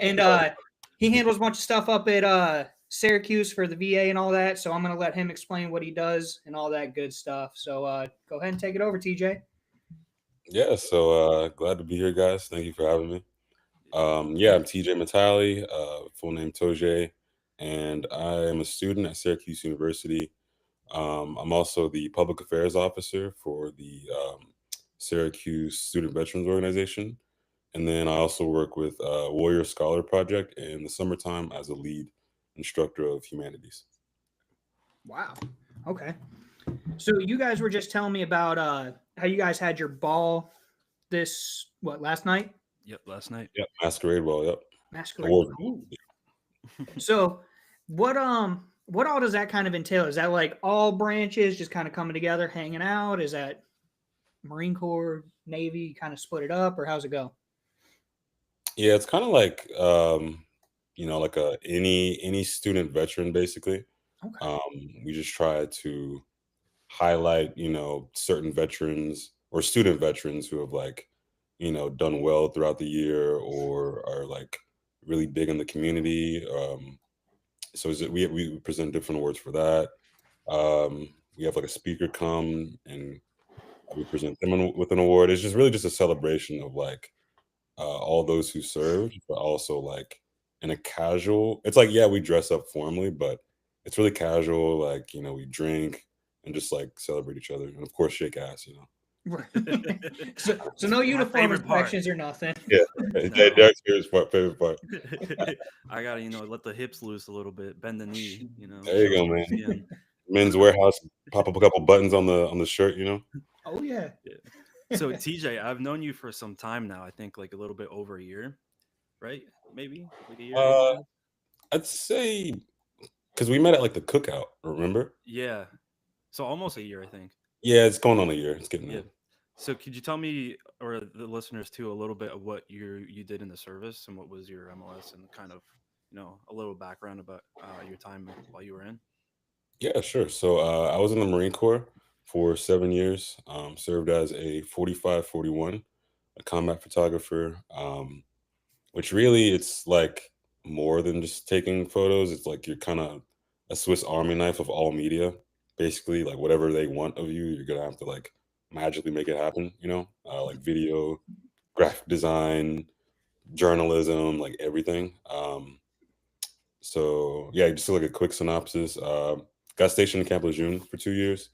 and he handles a bunch of stuff up at Syracuse for the VA and all that. So I'm gonna let him explain what he does and all that good stuff. So go ahead and take it over, TJ. Yeah, so glad to be here, guys. Thank you for having me. Yeah, I'm TJ Matali, full name Toje, and I am a student at Syracuse University. I'm also the public affairs officer for the Syracuse Student Veterans Organization. And then I also work with Warrior Scholar Project in the summertime as a lead instructor of humanities. Wow. Okay. So you guys were just telling me about how you guys had your ball this last night? Yep, last night. Yep, masquerade ball. Yep, Masquerade. award. Cool. So what all does that kind of entail? Is that like all branches just kind of coming together, hanging out? Is that Marine Corps, Navy, kind of split it up, or how's it go? Yeah, it's kind of like like any student veteran basically. Okay. We just try to highlight certain veterans or student veterans who have like done well throughout the year or are like really big in the community. So we present different awards for that. We have like a speaker come and we present them with an award. It's just really just a celebration of like all those who served, but also like in a casual. It's like, yeah, we dress up formally, but it's really casual. Like we drink and just like celebrate each other, and of course shake ass. Right. So no My uniform favorite part. inspections or nothing. Yeah, No. Derek's favorite part. I gotta, let the hips loose a little bit, bend the knee, There you show go, some man. skin. Men's Warehouse, pop up a couple buttons on the shirt. Oh yeah. Yeah. So TJ, I've known you for some time now. I think like a little bit over a year, right? Maybe like a year, 8 months. Uh, I'd say because we met at like the cookout. Remember? Yeah. So almost a year, I think. Yeah, it's going on a year. It's getting Yeah. there. So could you tell me or the listeners too a little bit of what you did in the service and what was your MLS and kind of a little background about your time while you were in? Yeah, sure. So I was in the Marine Corps for 7 years. Served as a 4541, a combat photographer. Which really it's like more than just taking photos. It's like you're kind of a Swiss Army knife of all media. Basically, like whatever they want of you, you're gonna have to like magically make it happen. Like video, graphic design, journalism, like everything. So yeah, just like a quick synopsis. Got stationed in Camp Lejeune for 2 years.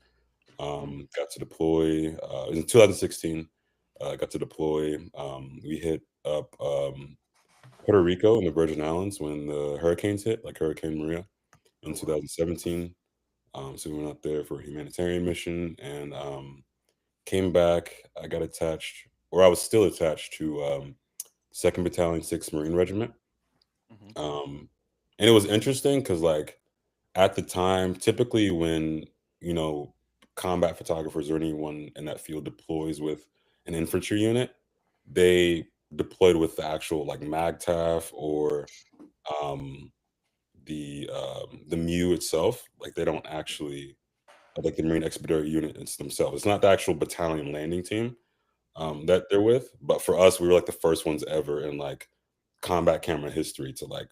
Got to deploy in 2016. Got to deploy. We hit up Puerto Rico and the Virgin Islands when the hurricanes hit, like Hurricane Maria in Oh wow. 2017. So we went out there for a humanitarian mission and came back. I got attached, or I was still attached to 2nd Battalion, 6th Marine Regiment. Hmm. Um, and it was interesting because, like, at the time, typically when, you know, combat photographers or anyone in that field deploys with an infantry unit, they deployed with the actual like MAGTF or um, the MEU itself. Like they don't actually like the Marine Expeditionary Unit it's themselves. It's not the actual battalion landing team that they're with. But for us, we were like the first ones ever in like combat camera history to like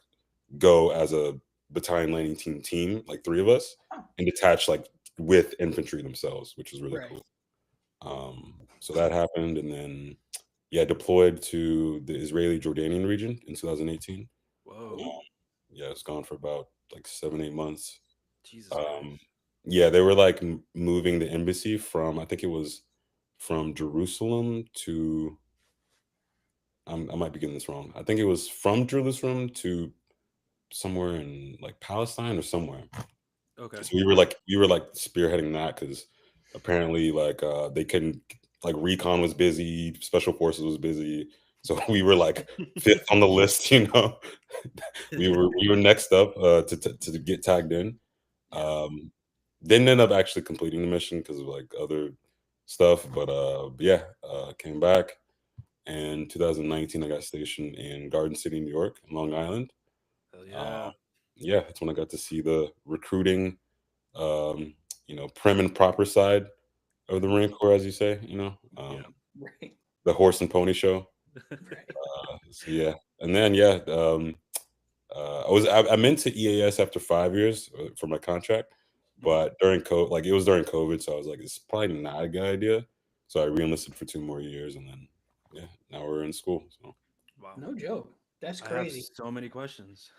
go as a battalion landing team, like three of us, Oh, and detach like with infantry themselves, which was really right. cool. So that happened, and then yeah, deployed to the Israeli Jordanian region in 2018. Um, Whoa. yeah, it's gone for about like 7 8 months. Jesus Um, Christ. yeah, they were like moving the embassy from I think it was from Jerusalem to I might be getting this wrong. I think it was from Jerusalem to somewhere in like Palestine or somewhere. Okay. So we were like spearheading that because apparently like they couldn't like recon was busy, special forces was busy. So we were like fifth on the list. We were next up to get tagged in. Yeah. Um didn't end up actually completing the mission because of like other stuff, but yeah, came back. In 2019, I got stationed in Garden City, New York, Long Island. Hell Uh, yeah. yeah, that's when I got to see the recruiting, um, prim and proper side of the Marine Corps, as you say. Yeah. Right. The horse and pony show. Right. So yeah, and then I meant to EAS after 5 years for my contract, but during COVID, like it was during COVID, so I was like, it's probably not a good idea. So I re-enlisted for 2 more years, and then now we're in school. So Wow. No joke. That's I have crazy. so many questions.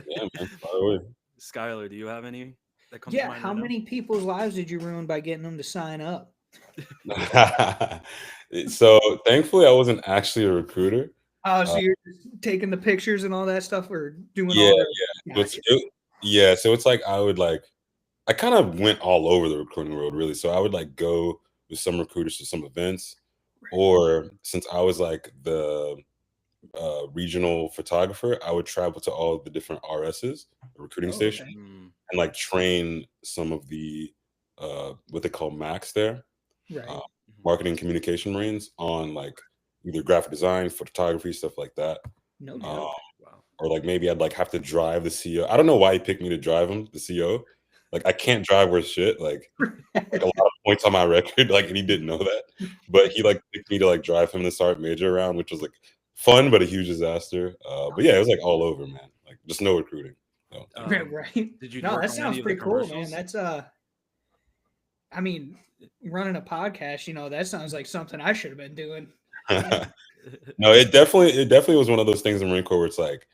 yeah, man. By the way. Skylar, do you have any that comes to Yeah, mind how right now? many people's lives did you ruin by getting them to sign up? So thankfully, I wasn't actually a recruiter. Oh, so Uh, you're just taking the pictures and all that stuff, or doing yeah, all the? so it's, Gotcha. so it's like I kind of went all over the recruiting world, really. So I would like go with some recruiters to some events, Right. or since I was like the regional photographer, I would travel to all of the different RSs, the recruiting Oh, station, okay. Mm, and like train some of the what they call Macs there, Right. uh, mhm. marketing communication Marines on like either graphic design, photography, stuff like that. No Um, joke. Wow. or like maybe I'd like have to drive the CEO. I don't know why he picked me to drive him, the CEO. Like I can't drive worth shit. Like a lot of points on my record, like, and he didn't know that. But he like picked me to like drive him the Sergeant Major around, which was like fun, but a huge disaster. But yeah, it was like all over, man. Like just no recruiting. No, thank you. Right. Did you No, work that on sounds any of the pretty cool, man. commercials? That's I mean, running a podcast, that sounds like something I should have been doing. No, it definitely was one of those things in Marine Corps where it's like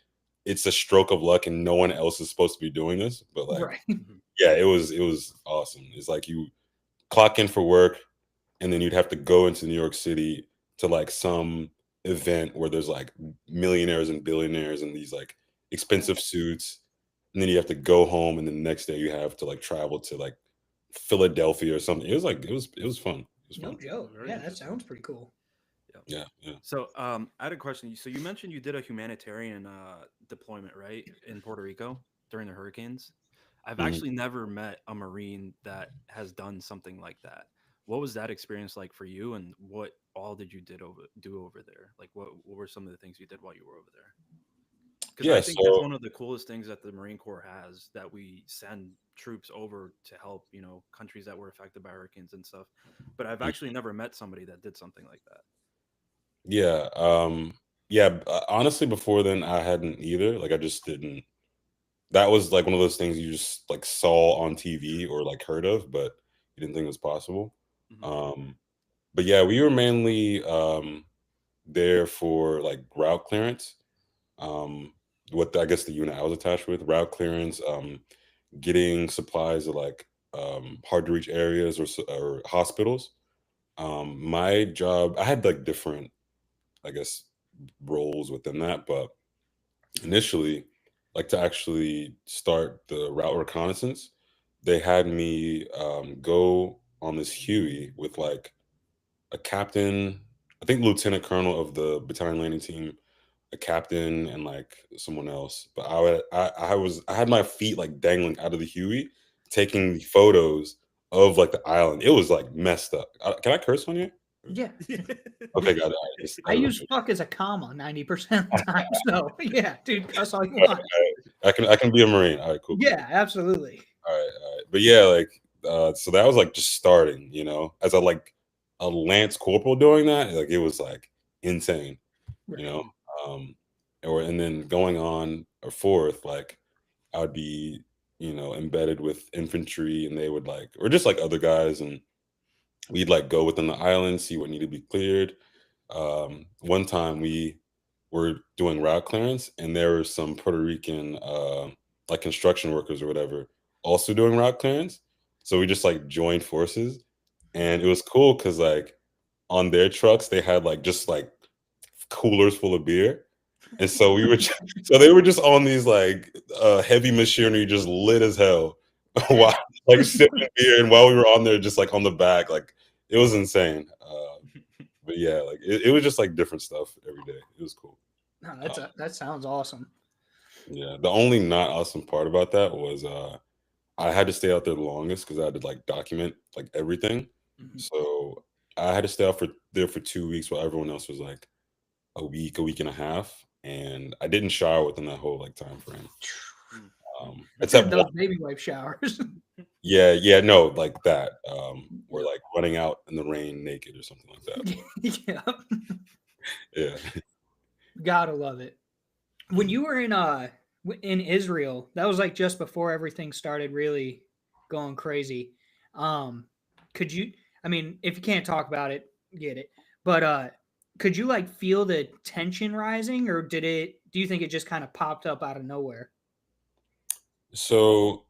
it's a stroke of luck and no one else is supposed to be doing this. But like, Right. Mhm. yeah, it was awesome. It's like you clock in for work and then you'd have to go into New York City to like some event where there's like millionaires and billionaires and these like expensive suits. And then you have to go home and then the next day you have to like travel to like Philadelphia or something. It was like it was fun. It was No fun. joke. Very Yeah, that interesting. sounds pretty cool. Yeah, yeah. So, I had a question. So you mentioned you did a humanitarian deployment, right, in Puerto Rico during the hurricanes. I've Mhm. actually never met a Marine that has done something like that. What was that experience like for you, and what all did you do over there? Like, what were some of the things you did while you were over there? Because I Yeah, think that's so one of the coolest things that the Marine Corps has, that we send troops over to help, countries that were affected by hurricanes and stuff. But I've mm, actually never met somebody that did something like that. yeah, honestly before then I hadn't either. Like I just didn't that was like one of those things you just like saw on TV or like heard of, but you didn't think it was possible. Mhm. Um, but yeah, we were mainly there for like route clearance. I guess the unit I was attached with, route clearance, getting supplies to like hard to reach areas or hospitals. My job, I had like different, I guess, roles within that, but initially, like to actually start the route reconnaissance, they had me go on this Huey with like a captain, I think lieutenant colonel of the battalion landing team, a captain, and like someone else. But I had my feet like dangling out of the Huey, taking photos of like the island. It was like messed up. Can I curse on you? Yeah. Okay, got it. All right, just I out of use the- fuck as a comma 90% of the time. So yeah, dude, cuss all you want. I can be a Marine. All right, cool. Cool. Yeah, absolutely. All right. But yeah, like so that was like just starting, as a lance corporal doing that, like it was like insane, you Right. know. Um and then going on or forth, like I would be, embedded with infantry and they would like or just like other guys and we'd like go within the island, see what needed to be cleared. One time we were doing route clearance, and there were some Puerto Rican like construction workers or whatever also doing route clearance. So we just like joined forces, and it was cool because like on their trucks they had like just like coolers full of beer. And so we were so they were just on these like heavy machinery just lit as hell while like sipping beer and while we were on there just like on the back like it was insane. But yeah, like it was just like different stuff every day. It was cool. No, Uh, that sounds awesome. yeah, the only not awesome part about that was I had to stay out there the longest because I had to like document like everything. Mhm. So I had to stay out there for 2 weeks while everyone else was like a week and a half, and I didn't shower within that whole like time frame. Mm. Except Those baby wipe showers. yeah, no, like that. Or like running out in the rain naked or something like that. Yeah, Yeah. gotta love it. when you were in Israel, that was like just before everything started really going crazy. Um, could you? I mean, if you can't talk about it, get it. But could you like feel the tension rising, or did it? Do you think it just kind of popped up out of nowhere? So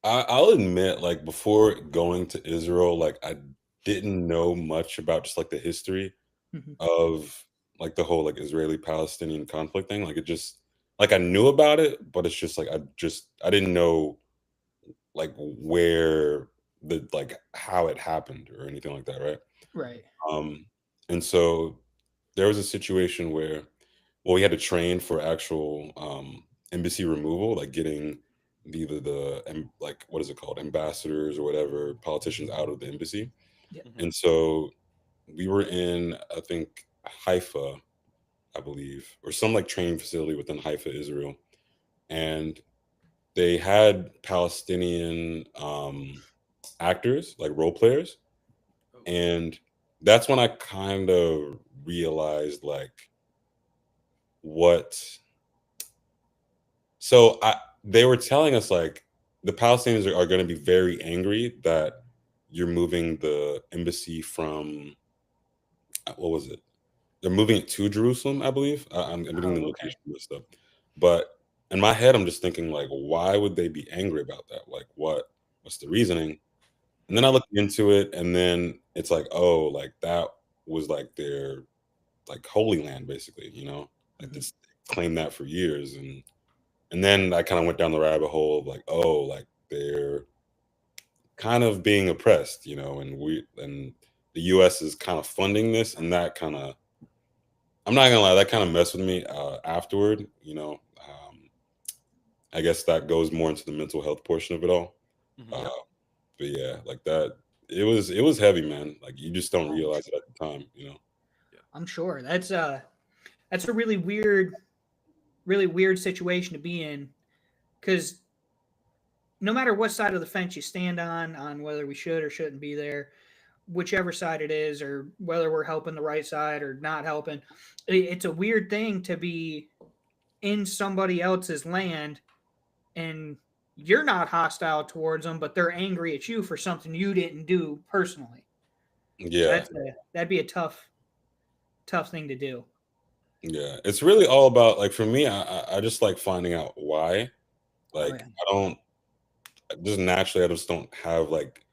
I'll admit, like before going to Israel, like I didn't know much about just like the history Mhm. of like the whole like Israeli Palestinian conflict thing. Like it just like I knew about it, but it's just like I didn't know like where the like how it happened or anything like that, right? Right. Um, and so there was a situation where, well, we had to train for actual embassy removal, like getting like what is it called, ambassadors or whatever, politicians out of the embassy. Yeah. Mhm. And so we were in, I think, Haifa, I believe, or some like training facility within Haifa, Israel, and they had Palestinian actors, like role players, Oh. and that's when I kind of realized like what. So they were telling us like the Palestinians are going to be very angry that you're moving the embassy from what was it? They're moving it to Jerusalem, I believe. I'm getting the Oh, okay. location messed up, but in my head, I'm just thinking like, why would they be angry about that? Like, what's the reasoning? And then I looked into it, and then it's like, oh, like that was like their like holy land, basically. Like Mhm. this claimed that for years, and then I kind of went down the rabbit hole of like, oh, like they're kind of being oppressed, and the U.S. is kind of funding this, and that kind of, I'm not gonna lie, that kind of messed with me afterward. I guess that goes more into the mental health portion of it all. Mhm. Uh, Yep. but yeah, like that, it was heavy, man. Like you just don't Oh, I'm realize sure. it at the time. Yeah. I'm sure. That's a really weird situation to be in because no matter what side of the fence you stand on whether we should or shouldn't be there, whichever side it is, or whether we're helping the right side or not helping, it's a weird thing to be in somebody else's land and you're not hostile towards them, but they're angry at you for something you didn't do personally. Yeah, That'd be a tough thing to do. yeah. It's really all about like for me, I just like finding out why. Oh Like yeah. I don't just naturally, I just don't have like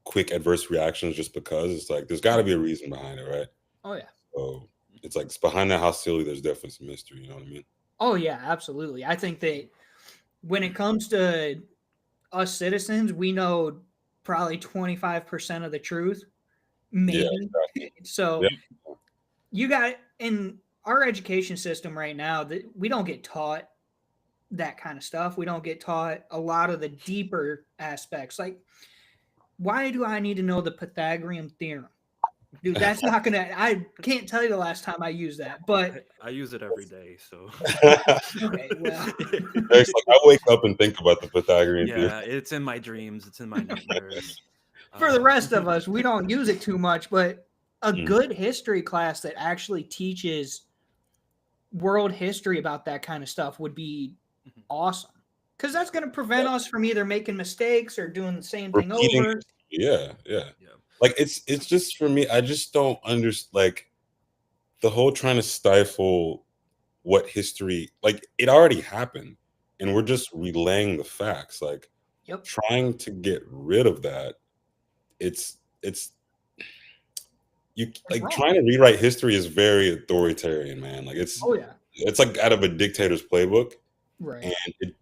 quick adverse reactions just because it's like there's got to be a reason behind it, right? Oh yeah. So it's like it's behind that hostility. There's definitely some mystery. You know what I mean? Oh yeah. Absolutely. I think that when it comes to us citizens, we know probably 25% of the truth, Yeah, maybe. exactly. So Yeah, you got in our education system right now that we don't get taught that kind of stuff. We don't get taught a lot of the deeper aspects. Like, why do I need to know the Pythagorean theorem? Dude, that's not gonna. I can't tell you the last time I used that. But I use it every day, so okay, well, It's like I wake up and think about the Pythagorean theorem. yeah, it's in my dreams, it's in my nightmares. for the Uh, rest of us, we don't use it too much. But a Mhm. good history class that actually teaches world history about that kind of stuff would be mhm. awesome because Yeah, that's going to prevent us from either making mistakes or doing the same thing Repeating over. history. Yeah, yeah. yeah. Like it's just for me. I just don't understand. Like the whole trying to stifle what history like it already happened, and we're just relaying the facts. Like Yep, trying to get rid of that. It's you it's like wrong. trying to rewrite history is very authoritarian, man. Like Oh yeah, it's like out of a dictator's playbook, right. and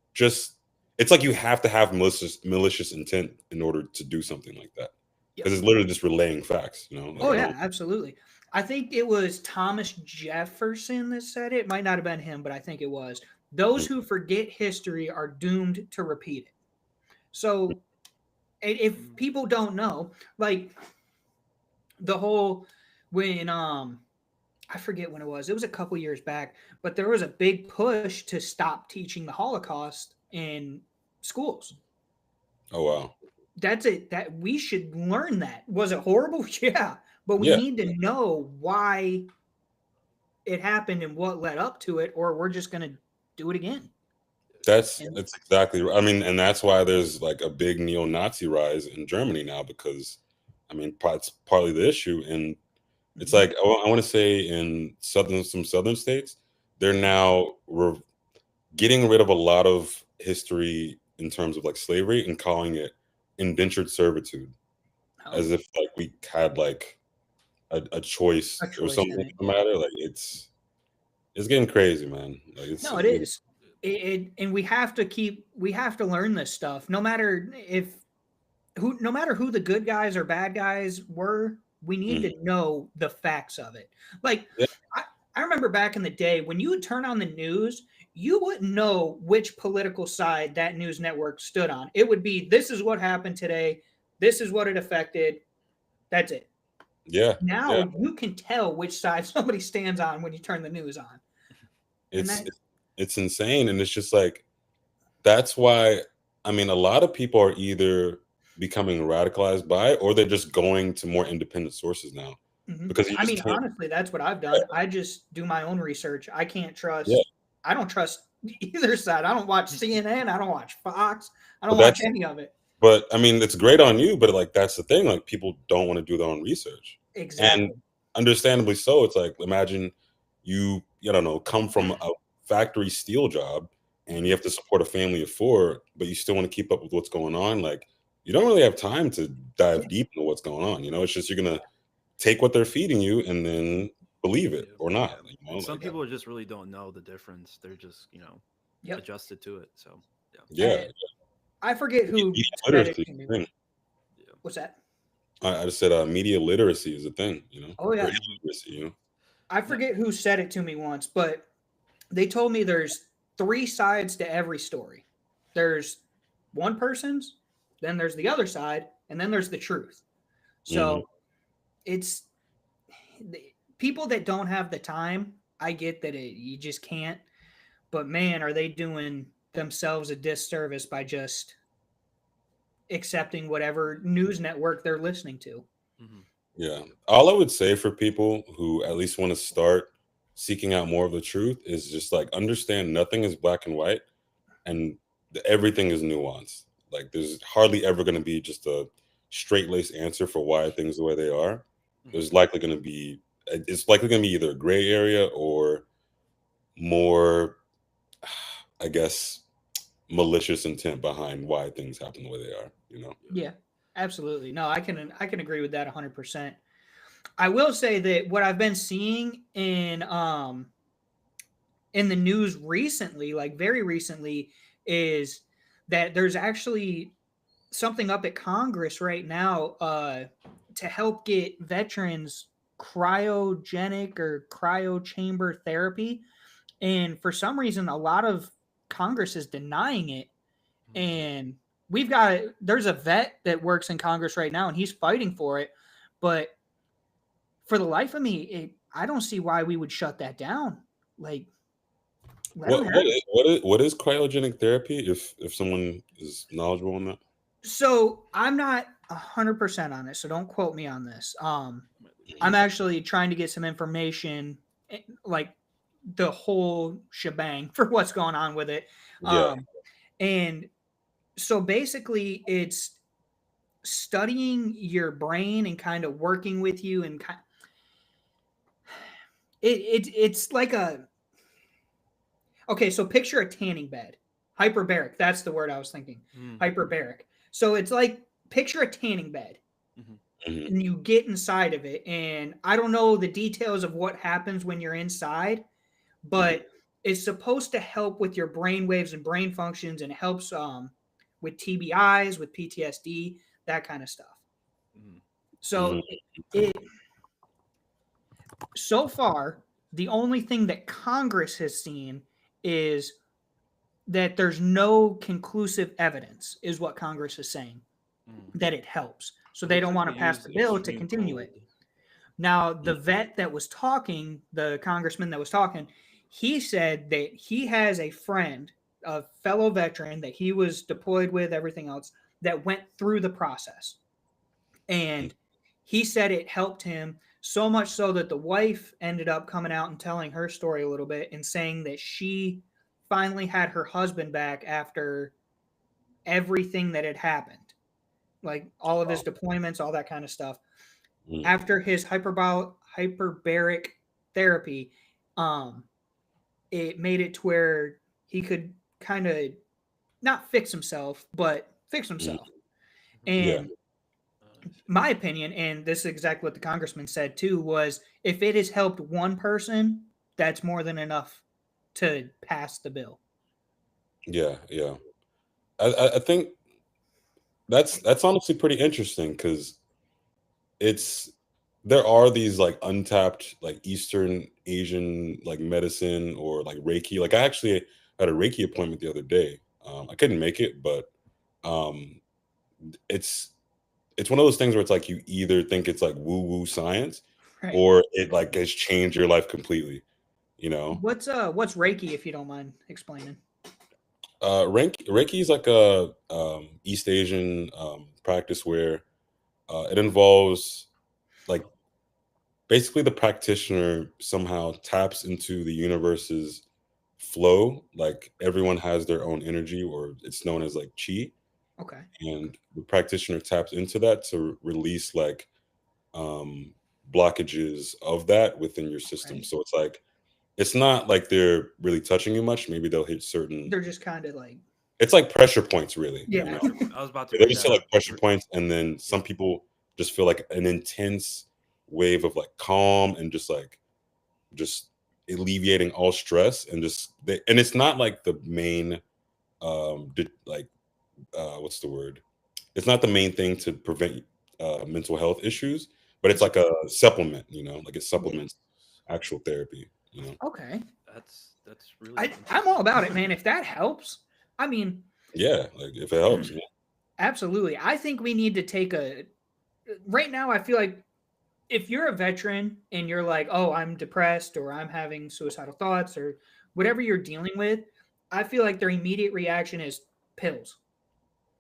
it's like you have to have malicious intent in order to do something like that Yep. because it's literally just relaying facts. Like Oh I yeah, don't. absolutely. I think it was Thomas Jefferson that said it. Might not have been him, but I think it was. Those who forget history are doomed to repeat it. So if Mm, people don't know, like the whole when I forget when it was. It was a couple years back, but there was a big push to stop teaching the Holocaust in schools. Oh wow. That's it. That we should learn that. Was it horrible? Yeah, but we Yeah. need to know why it happened and what led up to it, or we're just gonna do it again. That's And that's exactly right. I mean, and that's why there's like a big neo-Nazi rise in Germany now because, I mean, it's partly the issue, and it's like I want to say in some southern states, they're now getting rid of a lot of history in terms of like slavery and calling it indentured servitude, as oh, if like we had like a choice a or choice in something it. the Yeah. matter. Like it's getting crazy, man. Like No, it's it getting, is. And we have to learn this stuff. No matter no matter who the good guys or bad guys were, we need Mhm. to know the facts of it. Like Yeah, I, I remember back in the day when you would turn on the news, you wouldn't know which political side that news network stood on. It would be this is what happened today, this is what it affected. That's it. yeah, yeah. Now you can tell which side somebody stands on when you turn the news on. And It's that it's insane, and it's just like that's why I mean, a lot of people are either becoming radicalized by it or they're just going to more independent sources now mhm. because you I just mean, can't. honestly, that's what I've done. I just do my own research. Yeah, I don't trust either side. I don't watch CNN. I don't watch Fox. I but don't watch that's any of it. but I mean, it's great on you, but like that's the thing. Like people don't want to do their own research, and Exactly. understandably so. It's like imagine you don't know come from a factory steel job and you have to support a family of four, but you still want to keep up with what's going on. Like you don't really have time to dive Yeah. deep into what's going on. You know, it's just you're gonna take what they're feeding you and then believe it Yeah, or yeah. not. You know, And some like people just really don't know the difference. They're just, Yep. adjusted to it. So yeah, yeah, And I forget who media said it literacy to is me. a thing. yeah. What's that? I just said media literacy is a thing. You know, Oh or yeah. illiteracy. You know. I No, forget who said it to me once, but they told me there's three sides to every story. There's one person's, then there's the other side, and then there's the truth. Hmm. So it's people that don't have the time. I get that you just can't, but man, are they doing themselves a disservice by just accepting whatever news network they're listening to. hmm Yeah. All I would say for people who at least want to start seeking out more of the truth is just like understand nothing is black and white and everything is nuanced. Like there's hardly ever going to be just a straight laced answer for why things the way they are. hmm There's likely going to be it's likely going to be either a gray area or more, I guess, malicious intent behind why things happen the way they are. You know. yeah. Yeah, absolutely. No, I can agree with that 100%. I will say that what I've been seeing in the news recently, like very recently, is that there's actually something up at Congress right now to help get veterans cryogenic or cryo chamber therapy. And for some reason, a lot of Congress is denying it. hmm And there's a vet that works in Congress right now and he's fighting for it. But for the life of me, I don't see why we would shut that down. Like, let them What have what it. is, what is cryogenic therapy? If someone is knowledgeable on that. So I'm not 100% on it, so don't quote me on this. Might leave it I'm Mhm. actually trying to get some information, like the whole shebang for what's going on with it. Yeah. Um, and so basically, it's studying your brain and kind of working with you, and it's like a okay. So picture a tanning bed, hyperbaric. That's the word I was thinking. hmm Hyperbaric. So it's like picture a tanning bed hmm Mhm. and you get inside of it. And I don't know the details of what happens when you're inside, Mhm. but it's supposed to help with your brain waves and brain functions and helps with TBIs, with PTSD, that kind of stuff. hmm So Mhm. so far, the only thing that Congress has seen is that there's no conclusive evidence, is what Congress is saying, hmm that it helps. So It they looks don't like want they to pass use the bill to extreme continue it. cold. Now, Mhm. the vet that was talking, the congressman that was talking, he said that he has a friend, a fellow veteran that he was deployed with, everything else, that went through the process. And he said it helped him. So much so that the wife ended up coming out and telling her story a little bit and saying that she finally had her husband back after everything that had happened, like all of his deployments, all that kind of stuff. Mm. After his hyperbaric therapy, um, it made it to where he could kind of not fix himself, but fix Mm. himself. Yeah. And my opinion, and this is exactly what the congressman said too, was if it has helped one person, that's more than enough to pass the bill. Yeah. Yeah. I think that's honestly pretty interesting because it's there are these like untapped like Eastern Asian like medicine or like Reiki. Like I actually had a Reiki appointment the other day. I couldn't make it, but um, it's it's one of those things where it's like you either think it's like woo woo science Right. or it like has changed your life completely. You know, What's Reiki, if you don't mind explaining? Reiki is like a East Asian practice where it involves like basically the practitioner somehow taps into the universe's flow. Like everyone has their own energy, or it's known as like chi, Okay. and the practitioner taps into that to release like um blockages of that within your system. Right. So it's like it's not like they're really touching you much. Maybe they'll hit certain, They're just kind of like, it's like pressure points really, you yeah. know. I was about to They bring just that feel up. like pressure points, and then some people just feel like an intense wave of like calm and just alleviating all stress and and it's not like the main like what's the word? It's not the main thing to prevent mental health issues, but it's like a supplement, you know, like it supplements actual therapy, you know. Okay. That's really I'm all interesting. about it, man. If that helps, I mean, Yeah, like if it helps, yeah. absolutely. I think we need to take right now, I feel like if you're a veteran and you're like, oh, I'm depressed or I'm having suicidal thoughts or whatever you're dealing with, I feel like their immediate reaction is pills.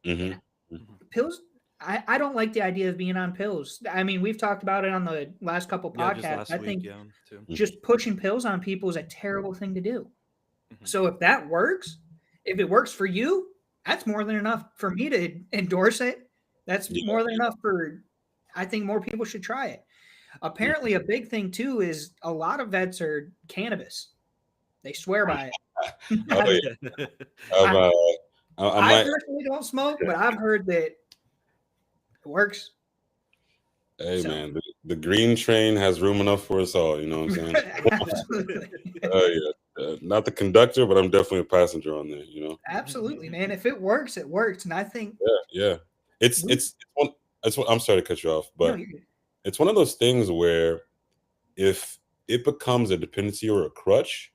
And Hmm. Mhm. pills, I don't like the idea of being on pills. I mean, we've talked about it on the last couple Yeah, just podcasts. last I week, think yeah, too. just pushing pills on people is a terrible thing to do. Mhm. So if that works, if it works for you, that's more than enough for me to endorse it. That's Yeah, more than enough for, I think more people should try it. yeah. Apparently, a big thing too is a lot of vets are cannabis. They swear by it. Oh yeah. I've, I, I I might. personally don't smoke, but I've heard that it works. Hey So man, the green train has room enough for us all. You know what I'm saying? absolutely, Yeah, not the conductor, but I'm definitely a passenger on there. You know? absolutely, man. If it works, it works, and I think Yeah, yeah. It's we it's it's one. It's what I'm sorry to cut you off, no, but it's one of those things where if it becomes a dependency or a crutch,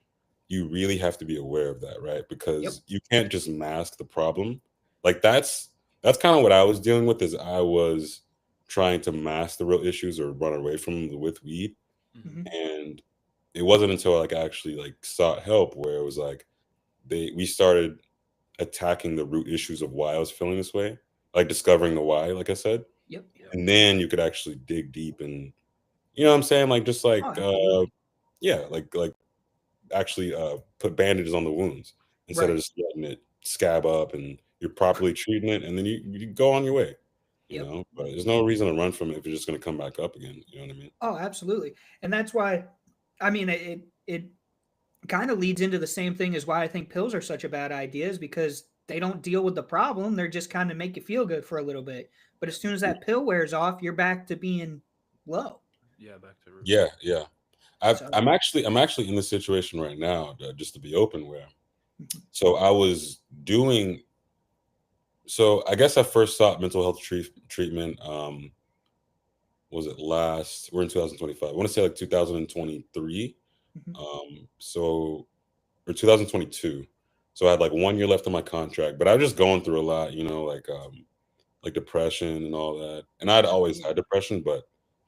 you really have to be aware of that, right? yep, Because you can't just mask the problem. Like that's kind of what I was dealing with. Is I was trying to mask the real issues or run away from them with weed, Mhm. hmm and it wasn't until like I actually like sought help where it was like we started attacking the root issues of why I was feeling this way, like discovering the why, like I said, yep. Yeah. and then you could actually dig deep and you know what I'm saying, like just Oh, like absolutely. yeah, like actually put bandages on the wounds instead of Right. just letting it scab up and you're properly treating it and then you go on your way, you Yep. know. But there's no reason to run from it if you're just going to come back up again. You know what I mean? Oh, absolutely. And that's why, I mean, it kind of leads into the same thing as why I think pills are such a bad idea is because they don't deal with the problem. They're just kind of make you feel good for a little bit. But as soon as that pill wears off, you're back to being low. Yeah, back to root. Yeah, yeah. So, I'm actually in this situation right now, just to be open, where mhm, so I was doing. So I guess I first sought mental health treatment. Was it last? We're in 2025. I want to say like 2023. mhm, So or 2022. So I had like 1 year left on my contract, but I was just going through a lot, you know, like depression and all that. And I'd always absolutely. had depression, but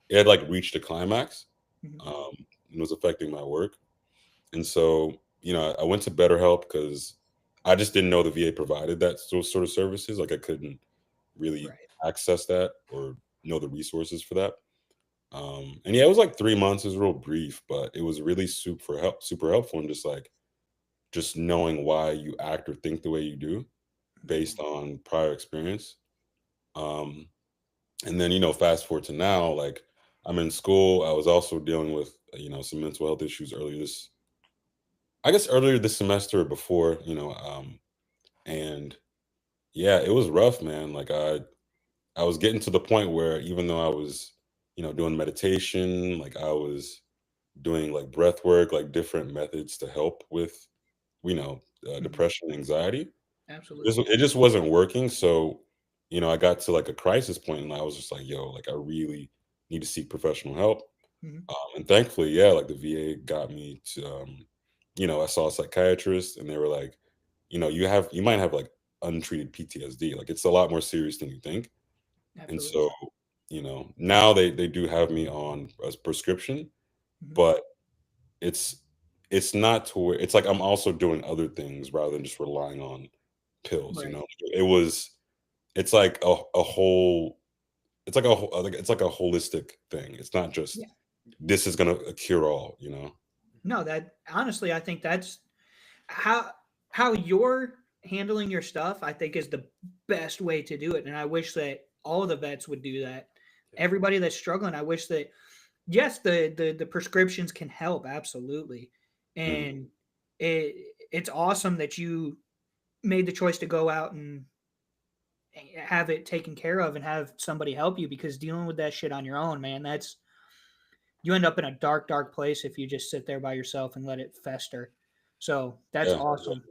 it had like reached a climax, Mhm, and was affecting my work. And so, you know, I went to BetterHelp because I just didn't know the VA provided those sort of services. Like I couldn't really right. access that or know the resources for that. And yeah, it was like 3 months. It was real brief, but it was really super helpful, and just knowing why you act or think the way you do based on prior experience. Um, and then fast forward to now, like I'm in school. I was also dealing with some mental health issues earlier this semester or before, and yeah, it was rough, man. Like I was getting to the point where even though I was, doing meditation, like I was doing like breath work, like different methods to help with, Mhm. depression, anxiety. Absolutely. It just wasn't working. So, I got to like a crisis point, and I was just like, yo, like I really need to seek professional help. Mhm. And thankfully, yeah, like the VA got me to, I saw a psychiatrist, and they were like, you might have like untreated PTSD. Like it's a lot more serious than you think. And Absolutely. so, now they do have me on a prescription, Mhm. but it's it's not to where it's like I'm also doing other things rather than just relying on pills. Right. It's like a whole it's like a holistic thing. It's not just Yeah. this is gonna cure all. No, that honestly, I think that's how you're handling your stuff. I think is the best way to do it, and I wish that all the vets would do that. Yeah. Everybody that's struggling, I wish that yes, the prescriptions can help absolutely, Mhm. and it's awesome that you made the choice to go out and have it taken care of and have somebody help you because dealing with that shit on your own, man, that's you end up in a dark, dark place if you just sit there by yourself and let it fester. So that's Yeah, awesome.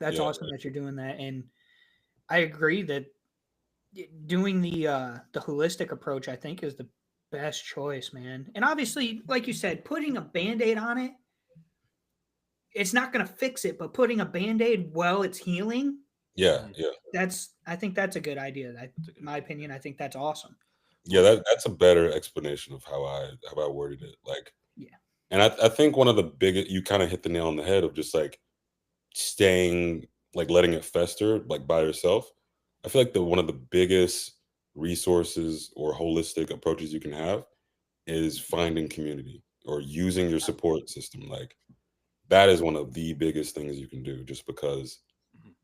That's yeah, awesome that you're doing that. And I agree that doing the holistic approach, I think, is the best choice, man. And obviously, like you said, putting a band-aid on it, it's not gonna fix it, but putting a band-aid while it's healing, yeah, Mhm. yeah, that's I think that's a good idea. That That's a good my idea. opinion, I think that's awesome. yeah. That's a better explanation of how I worded it. Like, Yeah. and I think one of the biggest you kind of hit the nail on the head of just like staying like letting it fester like by yourself. I feel like the one of the biggest resources or holistic approaches you can have is finding community or using your support system. Like that is one of the biggest things you can do just because Mhm.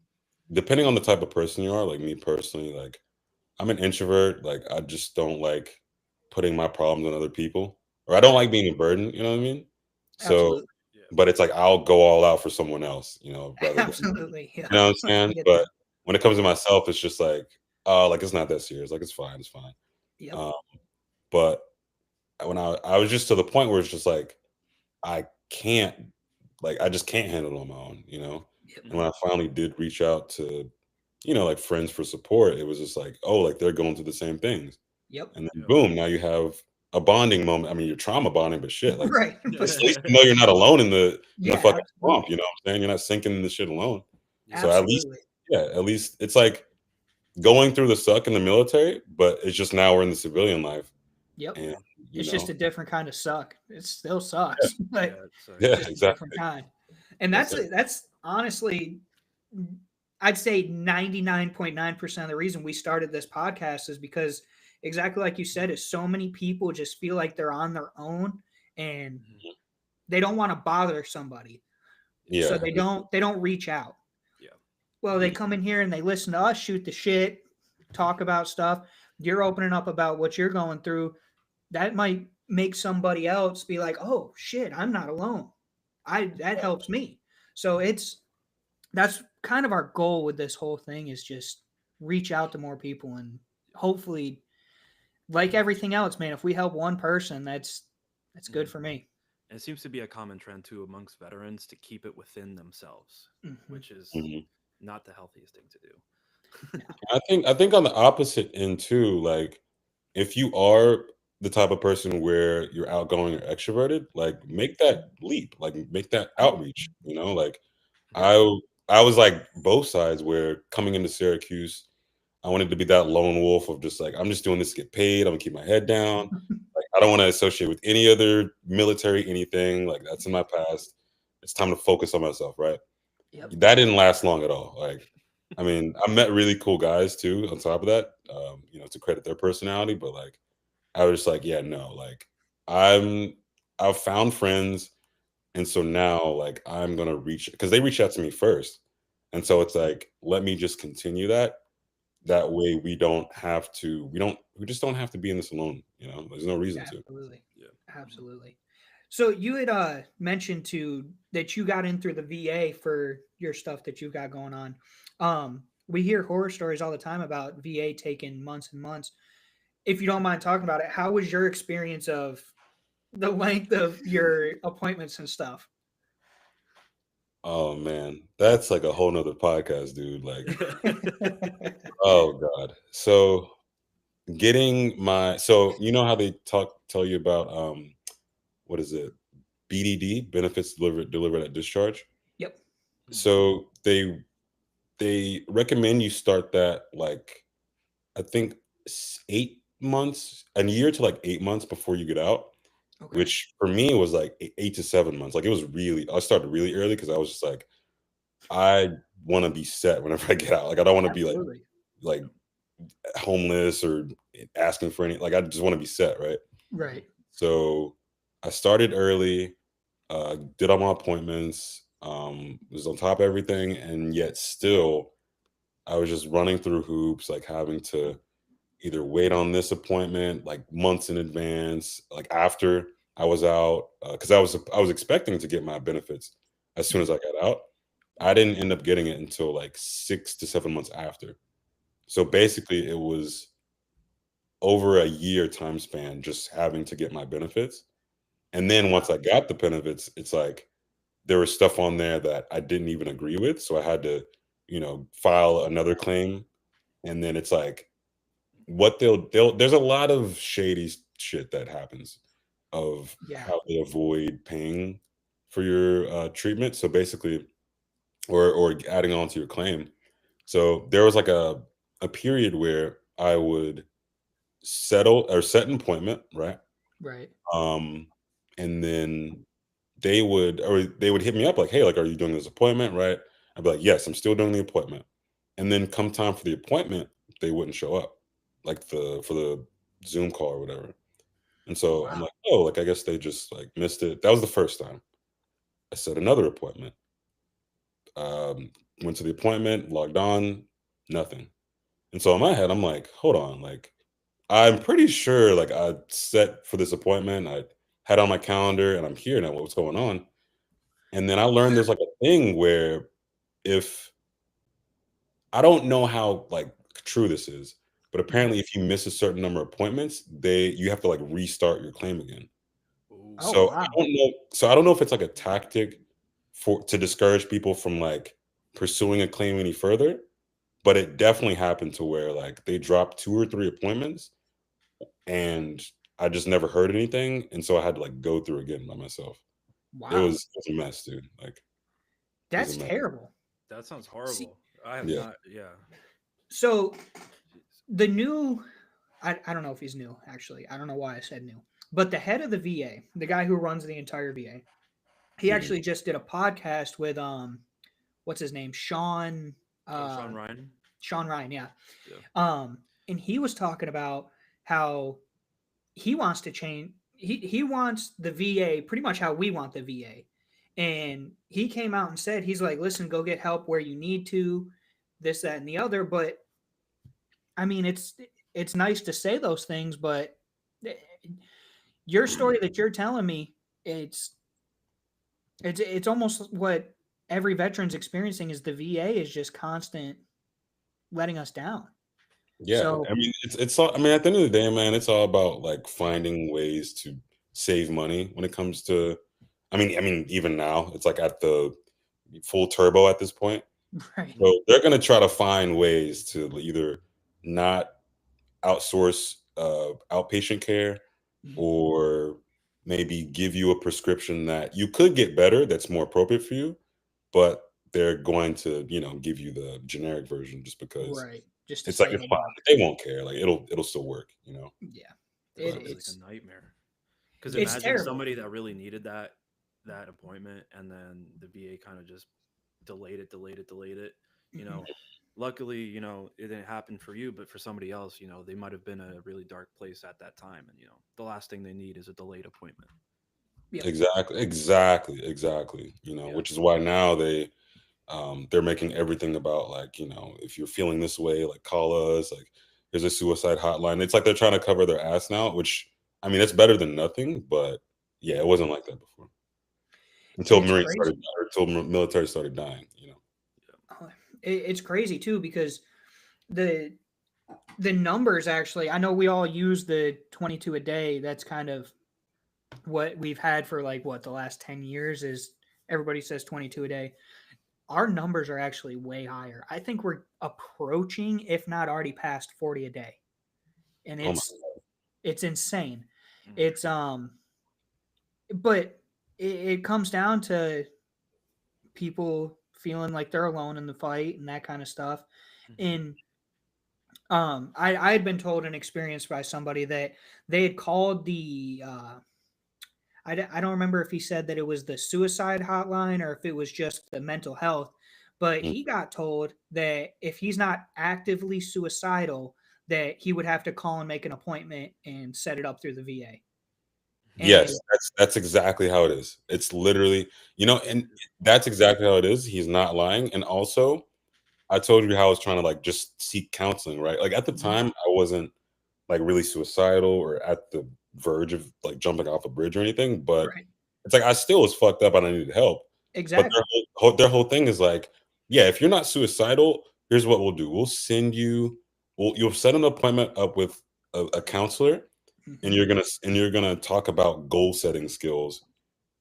depending on the type of person you are, like me personally, like I'm an introvert, like I just don't like putting my problems on other people or I don't Right. like being a burden, you know what I mean? So Absolutely. Yeah. but it's like I'll go all out for someone else, rather than Absolutely. Yeah. you know what I'm I saying? get But that. when it comes to myself, it's just like, oh, like it's not that serious. Like it's fine, it's fine. Yep. Um, but when I was just to the point where it's just like I can't, like I just can't handle it on my own. Yep. And when Mhm. I finally did reach out to, like friends for support, it was just like, oh, like they're going through the same things, Yep. and then Yeah. boom, now you have a bonding moment. I mean, you're trauma bonding, but shit, like Right. But at least you know you're not alone in the yeah, fucking swamp. absolutely. You know what I'm saying? You're not sinking in the shit alone. Yeah. So at least, Absolutely. yeah, at least it's like going through the suck in the military, but it's just now we're in the civilian life, Yep. and Mhm. you It's just know, a different kind of suck. It still yeah, sucks, Yeah. but It sucks. yeah, just a different exactly. kind. And That's that's honestly I'd say 99.9% of the reason we started this podcast is because exactly like you said, is so many people just feel like they're on their own and Mhm. they don't want to bother somebody. So Yeah, they don't reach out. Yeah. Well, they yeah, come in here and they listen to us shoot the shit, talk about stuff. You're opening up about what you're going through. That might make somebody else be like, "Oh shit, I'm not alone." I that helps me. So that's kind of our goal with this whole thing is just reach out to more people and hopefully like everything else, man, if we help one person, that's good Mhm. for me. And it seems to be a common trend too amongst veterans to keep it within themselves, Mhm. which is mhm. not the healthiest thing to do. No. I think on the opposite end too, like if you are the type of person where you're outgoing or extroverted, like make that leap, like make that Oh, outreach. Like Yeah. I I was like both sides where coming into Syracuse, I wanted to be that lone wolf of just like I'm just doing this to get paid. I'm gonna keep my head down. Like I don't want to associate with any other military anything. Like that's in my past. It's time to focus on myself, right? yep. That didn't last long at all. Like, I mean, I met really cool guys too. On top of that, to credit their personality, but like I was just like, yeah, no, like I'm I've found friends, and so now like I'm gonna reach because they reached out to me first. And so it's like, let me just continue that. That way we just don't have to be in this alone, you know? There's no reason to. Absolutely. Yeah. Absolutely. So you had mentioned to that you got in through the VA for your stuff that you've got going on. We hear horror stories all the time about VA taking months and months. If you don't mind talking about it, how was your experience of the length of your appointments and stuff? Oh man, that's like a whole nother podcast, dude. Like, oh God. So you know how they tell you about what is it? BDD, benefits delivered at discharge. Yep. So they recommend you start that like I think 8 months, a year to like 8 months before you get out, Okay. which for me was like 8 to 7 months. Like it was really, I started really early because I was just like, I want to be set whenever I get out. Like I don't want to be Absolutely. like homeless or asking for any. Like I just want to be set, right? Right. So I started early, did all my appointments, was on top of everything, and yet still I was just running through hoops, like having to either wait on this appointment like months in advance, like after I was out, because I was expecting to get my benefits as soon as I got out. I didn't end up getting it until like 6 to 7 months after. So basically, it was over a year time span just having to get my benefits. And then once I got the benefits, it's like there was stuff on there that I didn't even agree with. So I had to, file another claim. And then it's like what they'll there's a lot of shady shit that happens of Yeah. how they avoid paying for your treatment. So basically, or adding on to your claim. So there was like a period where I would settle or set an appointment, right? Right. Um, and then they would hit me up like, hey, like, are you doing this appointment, right? I'd be like, yes, I'm still doing the appointment. And then come time for the appointment, they wouldn't show up, like for the Zoom call or whatever. And so I'm Wow. like, oh, like I guess they just like missed it. That was the first time. I set another appointment. Um, Went to the appointment, logged on, nothing. And so in my head, I'm like, hold on, like I'm pretty sure like I set for this appointment. I had on my calendar and I'm here now. What's going on? And then I learned there's like a thing where if I don't know how like true this is, but Mhm. apparently if you miss a certain number of appointments, you have to like restart your claim again. Ooh. Oh So I wow. don't know. So I don't know if it's like a tactic for to discourage people from like pursuing a claim any further, but it definitely happened to where like they dropped 2 or 3 appointments and I just never heard anything. And so I had to like go through again by myself. Wow. It was a mess, dude. Like it was a That's mess. terrible. That sounds See, horrible. I have Yeah. not. Yeah. so Jeez. the new I don't know if he's new, actually. I don't know why I said new. But the head of the VA, the guy who runs the entire VA, he Mhm. actually just did a podcast with what's his name? Oh, Sean Ryan. Sean Ryan, yeah. Yeah. And he was talking about how he wants to change he wants the VA pretty much how we want the VA. And he came out and said he's like, listen, go get help where you need to, this, that, and the other. But I mean, it's nice to say those things, but eh, your story that you're telling me, it's it's almost what every veteran's experiencing is the VA is just constant letting us down. Yeah, So I mean, it's all. I mean, at the end of the day, man, it's all about like finding ways to save money when it comes to. I mean, even now, it's like at the full turbo at this point. right. So they're gonna try to find ways to either not outsource outpatient care, Mhm. or maybe give you a prescription that you could get better, that's more appropriate for you, but they're going to, give you the generic version just because Right. Just to it's like save it's a fine. buck. They won't care. Like it'll still work. Yeah. That It, But sounds like a it's nightmare. Because it's imagine terrible. somebody that really needed that appointment, and then the VA kind of just delayed it. You Mhm. know, luckily, it didn't happen for you, but for somebody else, they might have been a really dark place at that time, and the last thing they need is a delayed appointment. Yep. Exactly. Yeah. Which is why now they're making everything about, like, if you're feeling this way, like, call us, like, there's a suicide hotline. It's like they're trying to cover their ass now, which, I mean, it's better than nothing, but yeah, it wasn't like that before until It's crazy. military started dying. Oh, it's crazy too because the the numbers actually. I know we all use the 22 a day. That's kind of what we've had for like what the last 10 years is. Everybody says 22 a day. Our numbers are actually way higher. I think we're approaching, if not already past 40 a day. And Oh my it's insane. Mm. It's but it comes down to people feeling like they're alone in the fight and that kind of stuff. Mhm. And I had been told and experienced by somebody that they had called the I don't remember if he said that it was the suicide hotline or if it was just the mental health, but Mm. he got told that if he's not actively suicidal, that he would have to call and make an appointment and set it up through the VA. And Yes, that's exactly how it is. It's literally, and that's exactly how it is. He's not lying. And also, I told you how I was trying to, like, just seek counseling, right? Like, at the Mhm. time, I wasn't, like, really suicidal or at the verge of, like, jumping off a bridge or anything, but Right, it's like I still was fucked up and I needed help. But exactly. their whole thing is like, yeah, if you're not suicidal, here's what we'll do. We'll send you, you'll set an appointment up with a counselor, and Mhm. you're gonna talk about goal setting skills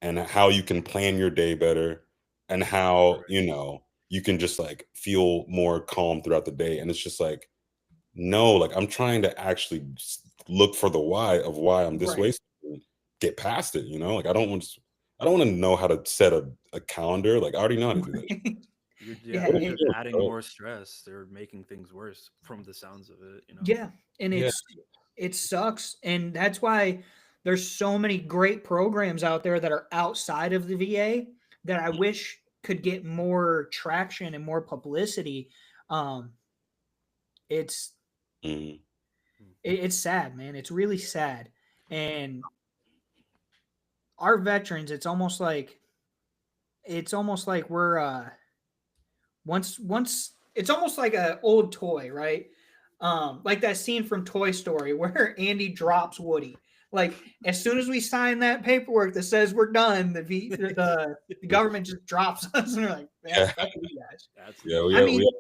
and how you can plan your day better, and how Right. you can just, like, feel more calm throughout the day. And it's just like, no, like, I'm trying to actually look for the why of why I'm this Right. way, so I can get past it. Like, I don't want to know how to set a calendar. Like, I already know how to do that shit. Yeah, Yeah, What are they're you it, just doing, adding bro? more stress. They're making things worse from the sounds of it. yeah, and Yeah. it sucks, and that's why there's so many great programs out there that are outside of the VA that I wish could get more traction and more publicity. Um, it's Mhm. it's sad, man. It's really sad, and our veterans, it's almost like we're once it's almost like a old toy, right? Like that scene from Toy Story where Andy drops Woody. Like as soon as we sign that paperwork that says we're done, the government just drops us, and we're like, yeah, Yeah, fuck you guys. That's yeah. that's We I have how we mean,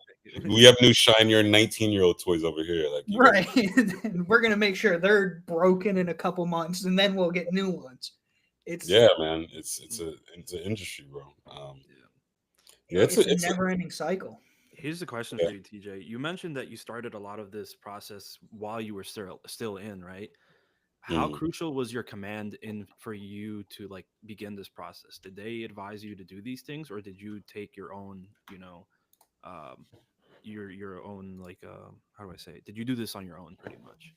have we have new shinier 19-year-old toys over here. Like, you guys. right? And we're gonna make sure they're broken in a couple months, and then we'll get new ones. It's Yeah, man. It's an industry, bro. yeah. Yeah, it's it's a a it's a, never ending cycle. Here's the question yeah. for you, TJ. You mentioned that you started a lot of this process while you were still in, right? How Mhm. crucial was your command in for you to like begin this process? Did they advise you to do these things, or did you take your own, um, your own like how do I say it? Did you do this on your own, pretty much?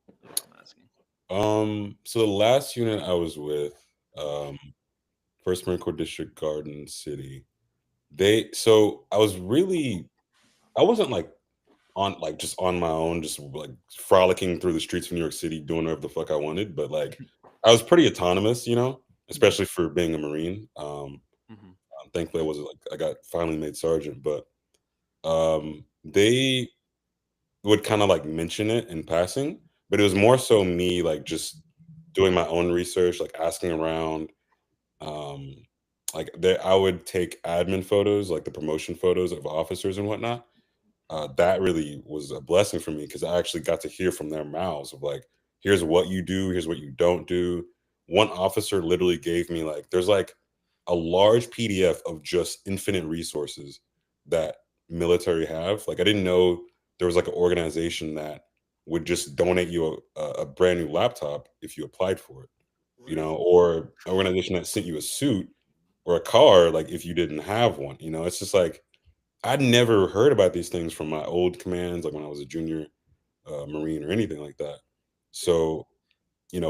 Is what I'm asking. So the last unit I was with, um, First Marine Corps District Garden City, so I wasn't, like, just on my own, just, like, frolicking through the streets of New York City, doing whatever the fuck I wanted, but, like, I was pretty autonomous, Yeah. especially for being a Marine. Hmm. Thankfully, I wasn't, like, I got finally made sergeant, but they would kind of, like, mention it in passing, but it was more so me, like, just doing my own research, like, asking around. Um, like, I would take admin photos, like the promotion photos of officers and whatnot. That really was a blessing for me because I actually got to hear from their mouths of, like, here's what you do, here's what you don't do. One officer literally gave me, like, there's, like, a large PDF of just infinite resources that military have. Like, I didn't know there was, like, an organization that would just donate you a brand new laptop if you applied for it, Right. or an organization that sent you a suit or a car, like, if you didn't have one. It's just like I'd never heard about these things from my old commands, like when I was a junior Marine or anything like that. So,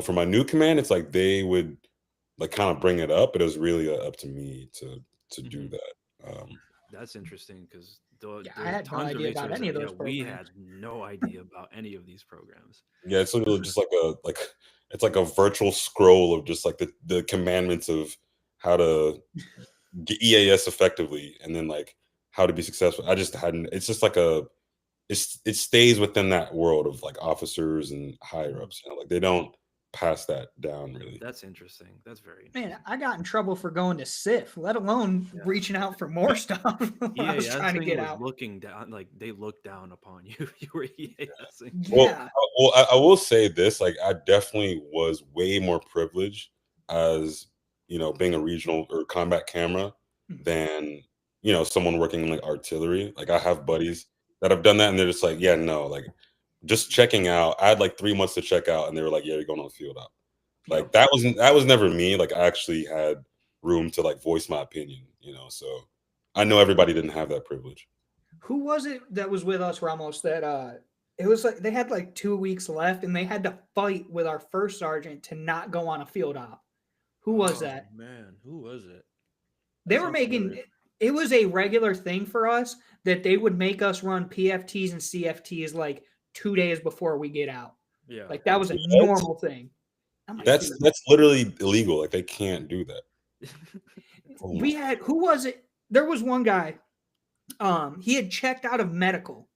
for my new command, it's like they would, like, kind of bring it up, but it was really up to me to do Hmm. that. That's interesting because Yeah, I There's had no tons of idea about resources. any of Yeah, those we had programs. no idea about any of these programs. Yeah, it's literally just like it's like a virtual scroll of just like the commandments of how to get EAS effectively, and then like how to be successful. I just hadn't. It's just like it stays within that world of like officers and higher Mhm. ups. You know, like they don't pass that down really. That's interesting. That's very Man, interesting. I got in trouble for going to SIF, let alone Yeah. reaching out for more stuff when I was EAS trying to thing get was out. looking down, like they looked down upon you. You were EASing. Well, Yeah. I will say this: like, I definitely was way more privileged as being a regional or combat camera Mhm. than someone working in like artillery. Like, I have buddies that have done that, and they're just like, yeah, no, like just checking out. I had like 3 months to check out, and they were like, yeah, you're going on the field out. Like Yep. that was never me. Like, I actually had room to like voice my opinion. So I know everybody didn't have that privilege. Who was it that was with us, Ramos, that it was like they had like 2 weeks left and they had to fight with our first sergeant to not go on a field op. Who was Oh that? man, who was it? They That were sounds making familiar. it was a regular thing for us that they would make us run PFTs and CFTs like 2 days before we get out. Yeah. Like that was a What? normal thing. I'm like, That's dude, that's literally illegal. Like, they can't do that. Oh my. we had who was it? There was one guy. He had checked out of medical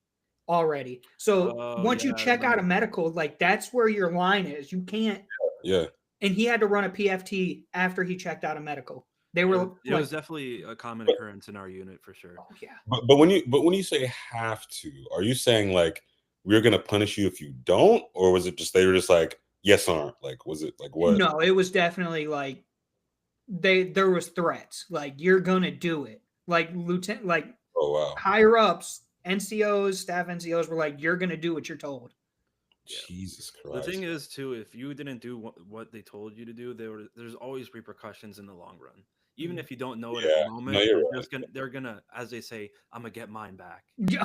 already. So Oh once yeah, you I check out of remember. medical, like that's where your line is. You can't. Yeah. And he had to run a PFT after he checked out of medical. They It, were it like, was definitely a common But occurrence in our unit for sure. oh yeah. but when you say have to, are you saying like we're gonna punish you if you don't, or was it just they were just like yes aren't? Like, was it like what? No, it was definitely like there was threats. Like you're gonna do it. Like lieutenant, like Oh wow, higher ups, NCOs, staff NCOs were like, you're gonna do what you're told. Yeah. Jesus The thing Christ. is, too, if you didn't do what they told you to do, there's always repercussions in the long run. Even Mhm. if you don't know it at the Yeah, no, moment, you're right. they're gonna, as they say, I'm gonna get mine back. Oh, Yeah,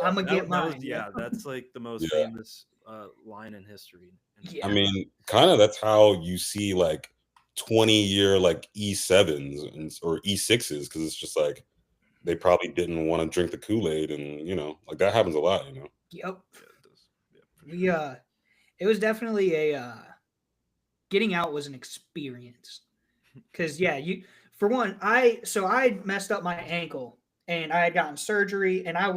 I'm gonna get That was mine. Yeah. yeah, that's like the most yeah. famous line in history. I Yeah. mean, kind of that's how you see like 20-year like E7s or E6s, because it's just like they probably didn't want to drink the Kool-Aid, and like that happens a lot. Yep. Yeah, it does. Yeah, for We sure. it was definitely a getting out was an experience. Cause yeah, you for one, I messed up my ankle and I had gotten surgery and I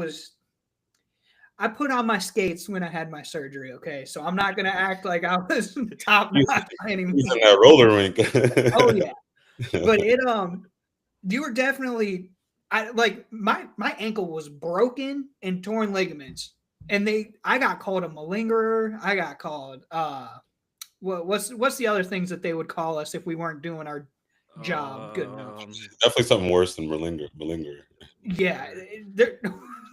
put on my skates when I had my surgery. Okay, so I'm not gonna act like I was top He's notch by any he's in means. that roller rink. Oh yeah, but it you were definitely I like my ankle was broken and torn ligaments, and I got called a malingerer. I got called what's the other things that they would call us if we weren't doing our job good enough? Definitely something worse than Berlinger. Yeah, there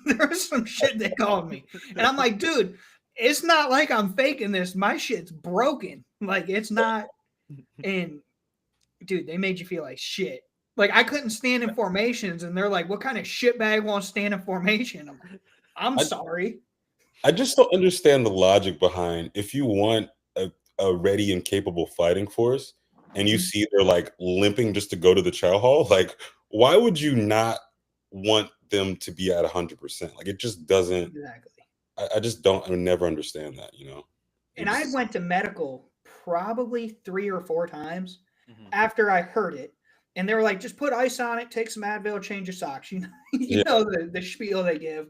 there was some shit they called me, and I'm like, dude, it's not like I'm faking this. My shit's broken. Like it's not. And dude, they made you feel like shit. Like I couldn't stand in formations, and they're like, "What kind of shitbag won't stand in formation?" I'm like, "I'm I sorry." I just don't understand the logic behind, if you want a ready and capable fighting force, and you Mhm. see they're like limping just to go to the chow hall, like why would you not want them to be at 100%? Like, it just doesn't. Exactly. I just don't. I would never understand that. It And I just. went to medical probably 3 or 4 times Mhm. after I heard it, and they were like, "Just put ice on it, take some Advil, change your socks." You Yeah. know the spiel they give.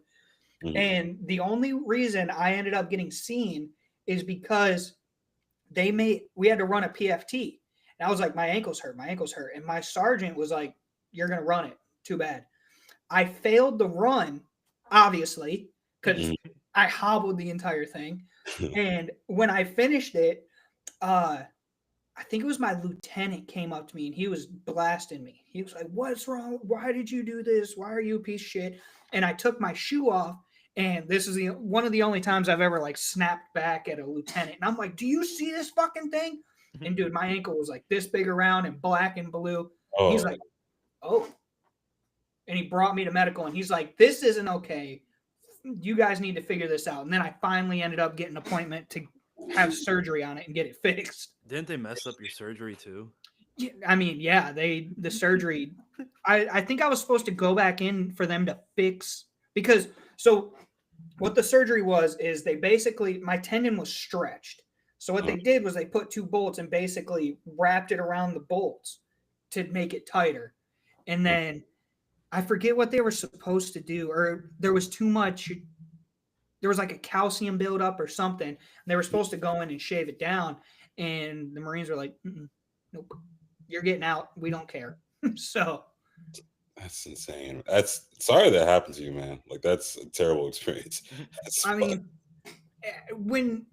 Mhm. And the only reason I ended up getting seen is because we had to run a PFT. And I was like, my ankle's hurt. And my sergeant was like, you're gonna run it. Too bad. I failed the run, obviously, because Mhm. I hobbled the entire thing. And when I finished it, I think it was my lieutenant came up to me and he was blasting me. He was like, "What's wrong? Why did you do this? Why are you a piece of shit?" And I took my shoe off, and this is one of the only times I've ever like snapped back at a lieutenant. And I'm like, "Do you see this fucking thing?" And dude, my ankle was like this big around and black and blue. He's Oh, like, "Oh," and he brought me to medical, and he's like, "This isn't okay. You guys need to figure this out." And then I finally ended up getting an appointment to have surgery on it and get it fixed. Didn't they mess up your surgery too? Yeah, I mean, yeah, the surgery. I think I was supposed to go back in for them to fix because so what the surgery was is they basically my tendon was stretched. So what they did was they put two bolts and basically wrapped it around the bolts to make it tighter. And then I forget what they were supposed to do, or there was too much. There was like a calcium buildup or something. And they were supposed to go in and shave it down. And the Marines were like, nope, you're getting out. We don't care. So That's insane. That's sorry that happened to you, man. Like that's a terrible experience. That's I mean, when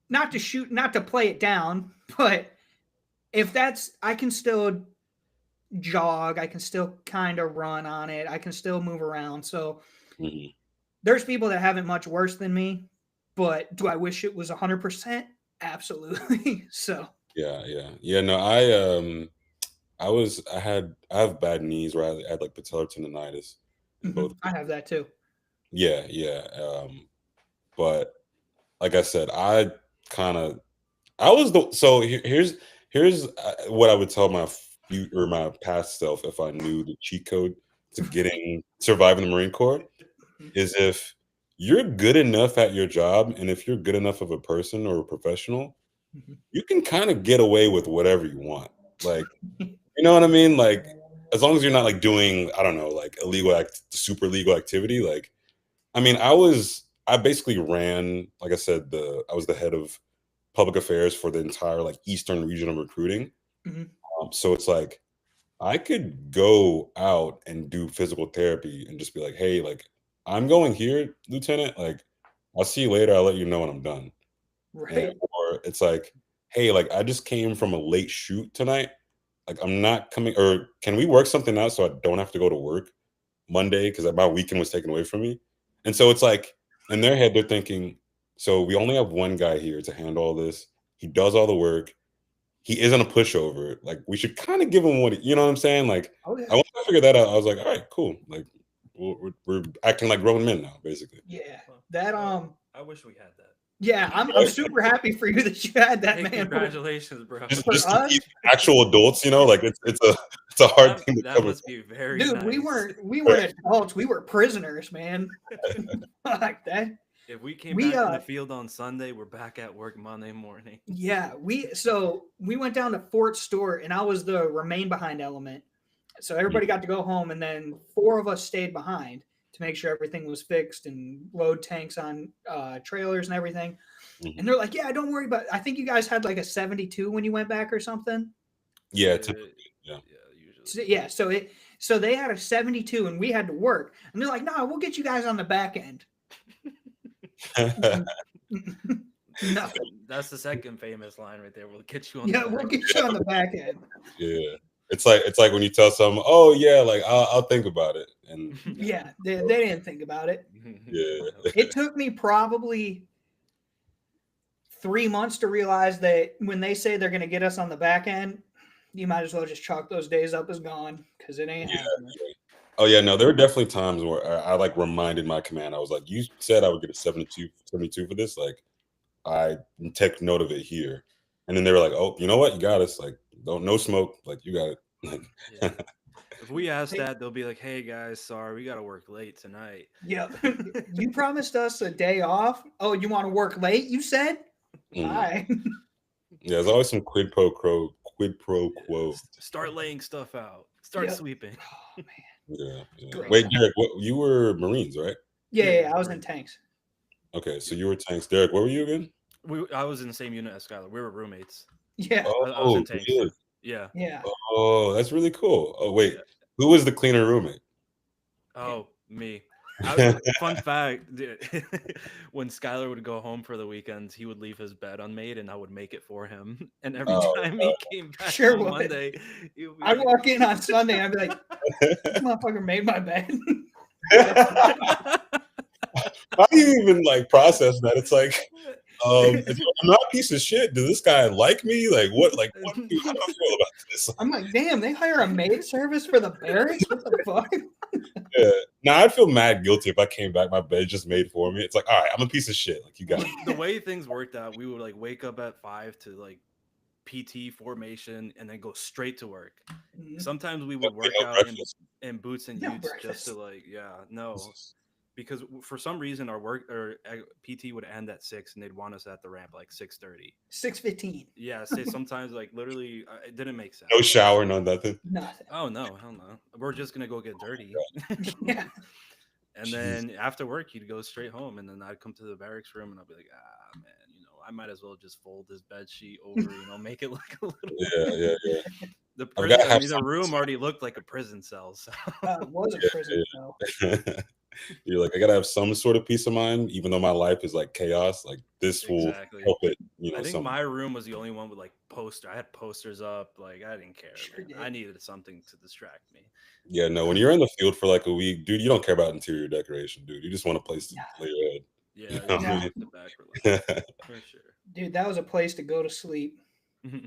not to play it down, but if that's, I can still jog, I can still kind of run on it, I can still move around. So Mhm. there's people that have it much worse than me, but do I wish it was 100%? Absolutely. So Yeah. No, I have bad knees where I had like patellar tendonitis in both. I have that too. Yeah. But like I said, I was the so here's what I would tell my my past self if I knew the cheat code to getting surviving the Marine Corps is if you're good enough at your job and if you're good enough of a person or a professional, you can kind of get away with whatever you want. Like, you know what I mean? Like, as long as you're not like doing, I don't know, like super legal activity. Like, I mean, I basically ran, like I said, I was the head of public affairs for the entire like Eastern region of recruiting. Mhm. So it's like I could go out and do physical therapy and just be like, hey, like I'm going here, Lieutenant. Like, I'll see you later. I'll let you know when I'm done. Right. Or it's like, hey, like I just came from a late shoot tonight. Like I'm not coming, or can we work something out so I don't have to go to work Monday because my weekend was taken away from me? And so it's like in their head, they're thinking, so we only have one guy here to handle all this. He does all the work. He isn't a pushover. Like we should kind of give him you know what I'm saying? Like Oh yeah. I want to figure that out. I was like, all right, cool. Like we're acting like grown men now, basically. Yeah. That I wish we had that. yeah, I'm super happy for you that you had that, Hey, man. congratulations, bro. Just For to us? keep actual adults, you know, like it's a hard thing to That cover. must be very Dude, nice. we weren't adults, we were prisoners, man. Like that. If we came We back from the field on Sunday, we're back at work Monday morning. yeah, we went down to Fort Stewart and I was the remain behind element. So everybody got to go home and then four of us stayed behind to make sure everything was fixed and load tanks on trailers and everything. Mhm. And they're like, yeah, don't worry about it. I think you guys had like a 72 when you went back or something. Yeah, Yeah, So, usually. yeah, so they had a 72 and we had to work. And they're like, no, we'll get you guys on the back end. No. That's the second famous line right there. We'll get you on. Yeah, the we'll back. get you on the back end. Yeah. It's like when you tell someone, "Oh yeah, like I'll think about it," and Yeah, they didn't think about it. yeah, It took me probably 3 months to realize that when they say they're going to get us on the back end, you might as well just chalk those days up as gone because it ain't happening. Oh yeah, no, there were definitely times where I like reminded my command. I was like, "You said I would get a 72 for this. Like, I take note of it here." And then they were like, "Oh, you know what? You got us. Like, no smoke. Like, you got it." Like, Yeah. If we ask that, they'll be like, "Hey guys, sorry, we got to work late tonight." Yeah, you promised us a day off. Oh, you want to work late? You said. mm. Hi. Yeah, there's always some quid pro quo. Start laying stuff out. Start Yep. sweeping. Oh man. Yeah. Great. Wait, Derek, you were Marines, right? Yeah, I was in tanks. Okay, so you were tanks. Derek, what were you again? I was in the same unit as Skylar. We were roommates. Yeah. I was in tanks. Really? Yeah. Yeah. Oh, that's really cool. Oh, wait, Yeah. who was the cleaner roommate? Oh, me. Fun fact, dude, when Skylar would go home for the weekends, he would leave his bed unmade and I would make it for him. And every time he came back Sure on would. Monday, he would be I'd like, walk in on Sunday. I'd be like, this motherfucker made my bed. How do you even like process that? It's like, I'm not a piece of shit. Does this guy like me? Like what? Like what? How do I feel about this? I'm like, damn, they hire a maid service for the barracks? What the fuck? Yeah. Now I'd feel mad guilty if I came back, my bed just made for me. It's like, all right, I'm a piece of shit. Like you got the way things worked out, we would like wake up at 5 to like PT formation and then go straight to work. Mhm. Sometimes we Yeah, would we work no out breakfast. in boots and No utes just to breakfast. like, yeah, no, because for some reason our work or PT would end at 6 and they'd want us at the ramp like 6:30. 6:15. Yeah, say sometimes like literally it didn't make No sense. shower, no nothing. Nothing. Oh no, hell no. We're just gonna go get dirty. Yeah. And Jeez. then after work, he'd go straight home, and then I'd come to the barracks room, and I'd be like, ah, man, I might as well just fold this bed sheet over, make it look a little. Yeah, yeah, yeah. The I've got prison, to I have mean, the room already looked like a prison cell. So It was a prison cell. something. You're like, I gotta have some sort of peace of mind, even though my life is like chaos. Like this will exactly. help it, I think some. my room was the only one with like poster. I had posters up. Like I didn't care. Sure Man. I did. needed something to distract me. Yeah, no. When you're in the field for like a week, dude, you don't care about interior decoration, dude. You just want a place to Nah. lay your head. Yeah, You you know just what I Nah. sit mean? back, relax for Dude, that was a place to go to sleep. sure.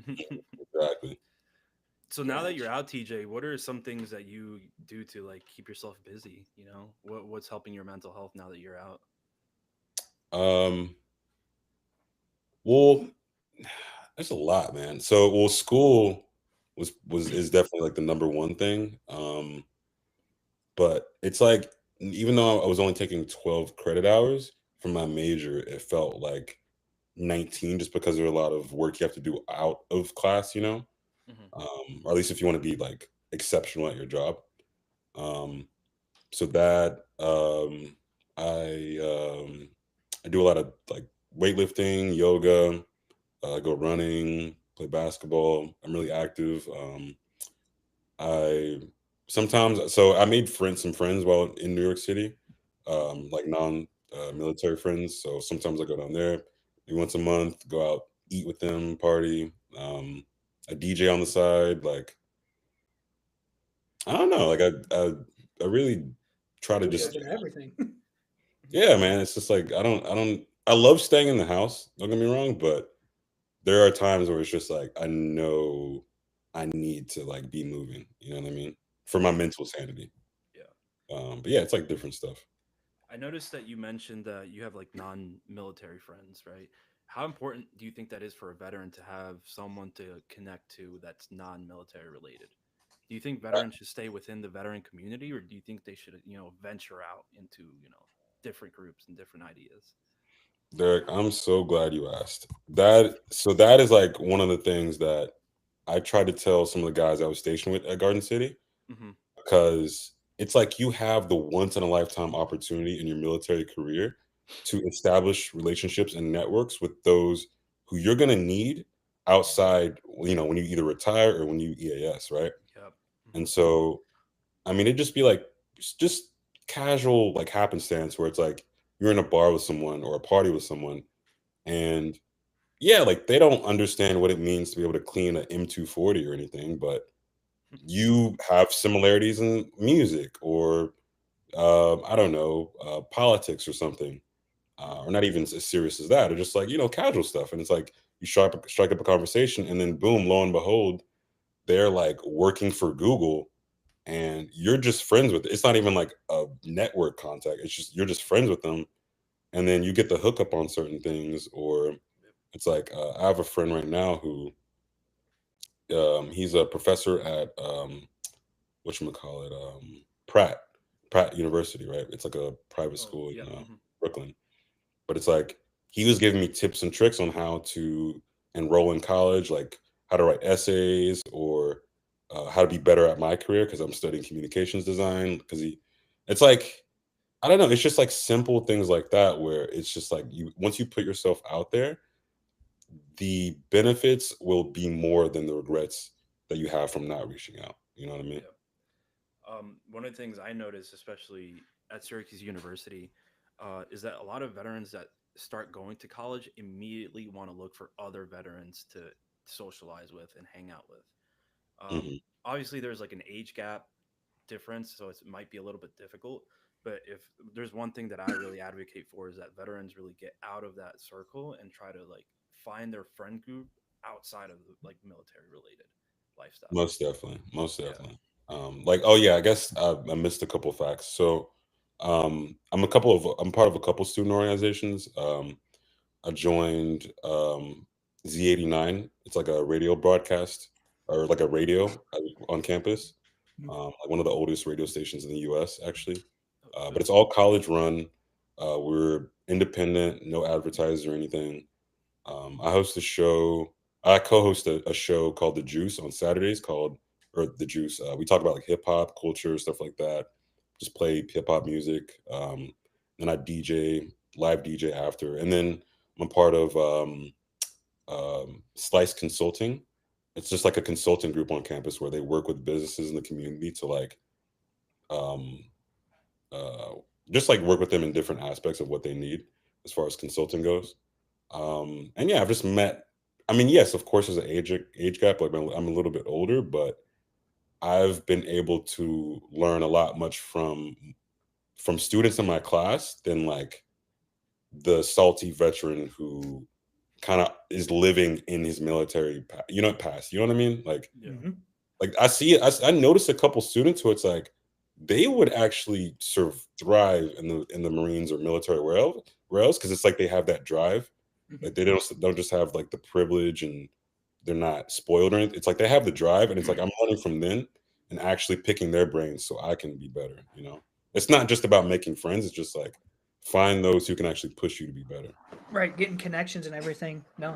Exactly. So Yeah, now that you're out, TJ, what are some things that you do to like keep yourself busy? What's helping your mental health now that you're out? Um, well, there's a lot, man. So, well, school was is definitely like the number one thing. But it's like even though I was only taking 12 credit hours for my major, it felt like 19 just because there are a lot of work you have to do out of class, Hmm. or at least if you want to be like exceptional at your job. Um, so that I do a lot of like weightlifting, yoga, go running, play basketball. I'm really active. I sometimes so I made some friends while in New York City, like non military friends. So sometimes I go down there, maybe once a month, go out, eat with them, party. A DJ on the side. Like I don't know, like I really try to Do a Yeah, little just bit of everything. yeah, man. It's just like I love staying in the house. Don't get me wrong, but there are times where it's just like I know I need to like be moving. You know what I mean? For my mental sanity. yeah. But yeah, it's like different stuff. I noticed that you mentioned that you have like non-military friends, right? How important do you think that is for a veteran to have someone to connect to that's non-military related? Do you think Uh, veterans should stay within the veteran community, or do you think they should, venture out into, different groups and different ideas? Derek, I'm so glad you asked. That is like one of the things that I tried to tell some of the guys I was stationed with at Garden City Hmm. because it's like you have the once in a lifetime opportunity in your military career to establish relationships and networks with those who you're going to need outside, when you either retire or when you EAS, right? Yep. Hmm. And so, I mean, it'd just be like just casual, like happenstance where it's like you're in a bar with someone or a party with someone, and yeah, like they don't understand what it means to be able to clean an M240 or anything, but you have similarities in music or I don't know, politics or something, or not even as serious as that, or just like casual stuff. And it's like you strike up a conversation, and then boom, lo and behold, they're like working for Google, and you're just friends with. It's not even like a network contact. It's just you're just friends with them, and then you get the hookup on certain things. Or it's like I have a friend right now who he's a professor at whatchamacallit, Pratt University, right? It's like a private Oh, school yeah. in Hmm. Brooklyn. But it's like he was giving me tips and tricks on how to enroll in college, like how to write essays or how to be better at my career because I'm studying communications design. It's like I don't know, it's just like simple things like that where it's just like once you put yourself out there, the benefits will be more than the regrets that you have from not reaching out. You know what I mean? Yeah. One of the things I noticed, especially at Syracuse University, is that a lot of veterans that start going to college immediately want to look for other veterans to socialize with and hang out with. Hmm. Obviously, there's like an age gap difference, so it might be a little bit difficult. But if there's one thing that I really advocate for is that veterans really get out of that circle and try to like find their friend group outside of the like military related lifestyle. Most definitely, most Yeah. definitely. Like, oh yeah, I guess I missed a couple of facts. So, I'm part of a couple student organizations. I joined Z89. It's like a radio broadcast or like a radio on campus. Like one of the oldest radio stations in the U.S. actually. But it's all college run. We're independent, no advertisers or anything. I host a show. I co-host a show called The Juice on Saturdays or The Juice. We talk about like hip hop culture, stuff like that. Just play hip hop music. Then I DJ, live DJ after. And then I'm part of Slice Consulting. It's just like a consulting group on campus where they work with businesses in the community to like um, uh, just like work with them in different aspects of what they need as far as consulting goes. And yeah, I've just met. I mean, yes, of course, there's an age gap. Like I'm a little bit older, but I've been able to learn a lot much from students in my class than like the salty veteran who kind of is living in his military, past. You know what I mean? Like, Yeah. like I see it. I noticed a couple students who it's like they would actually sort of thrive in the Marines or military where else because it's like they have that drive. Like they don't just have like the privilege and they're not spoiled or anything. It's like they have the drive, and it's like I'm learning from them and actually picking their brains so I can be better. It's not just about making friends. It's just like find those who can actually push you to be better. Right, getting connections and everything. No,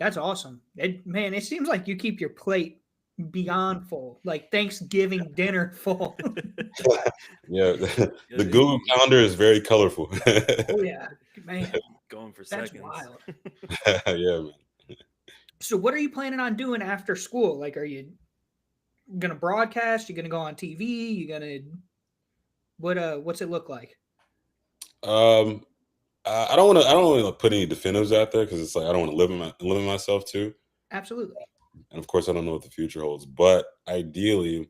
that's awesome. Man, it seems like you keep your plate beyond full, like Thanksgiving dinner full. Yeah, the Google Calendar is very colorful. Oh yeah, man, Going for that's seconds. wild. Yeah, man. So, what are you planning on doing after school? Like, are you gonna broadcast? You gonna go on TV? You gonna what's it look like? Um, I don't want to put any definitives out there because it's like I don't want to limit myself too. Absolutely. And of course, I don't know what the future holds. But ideally,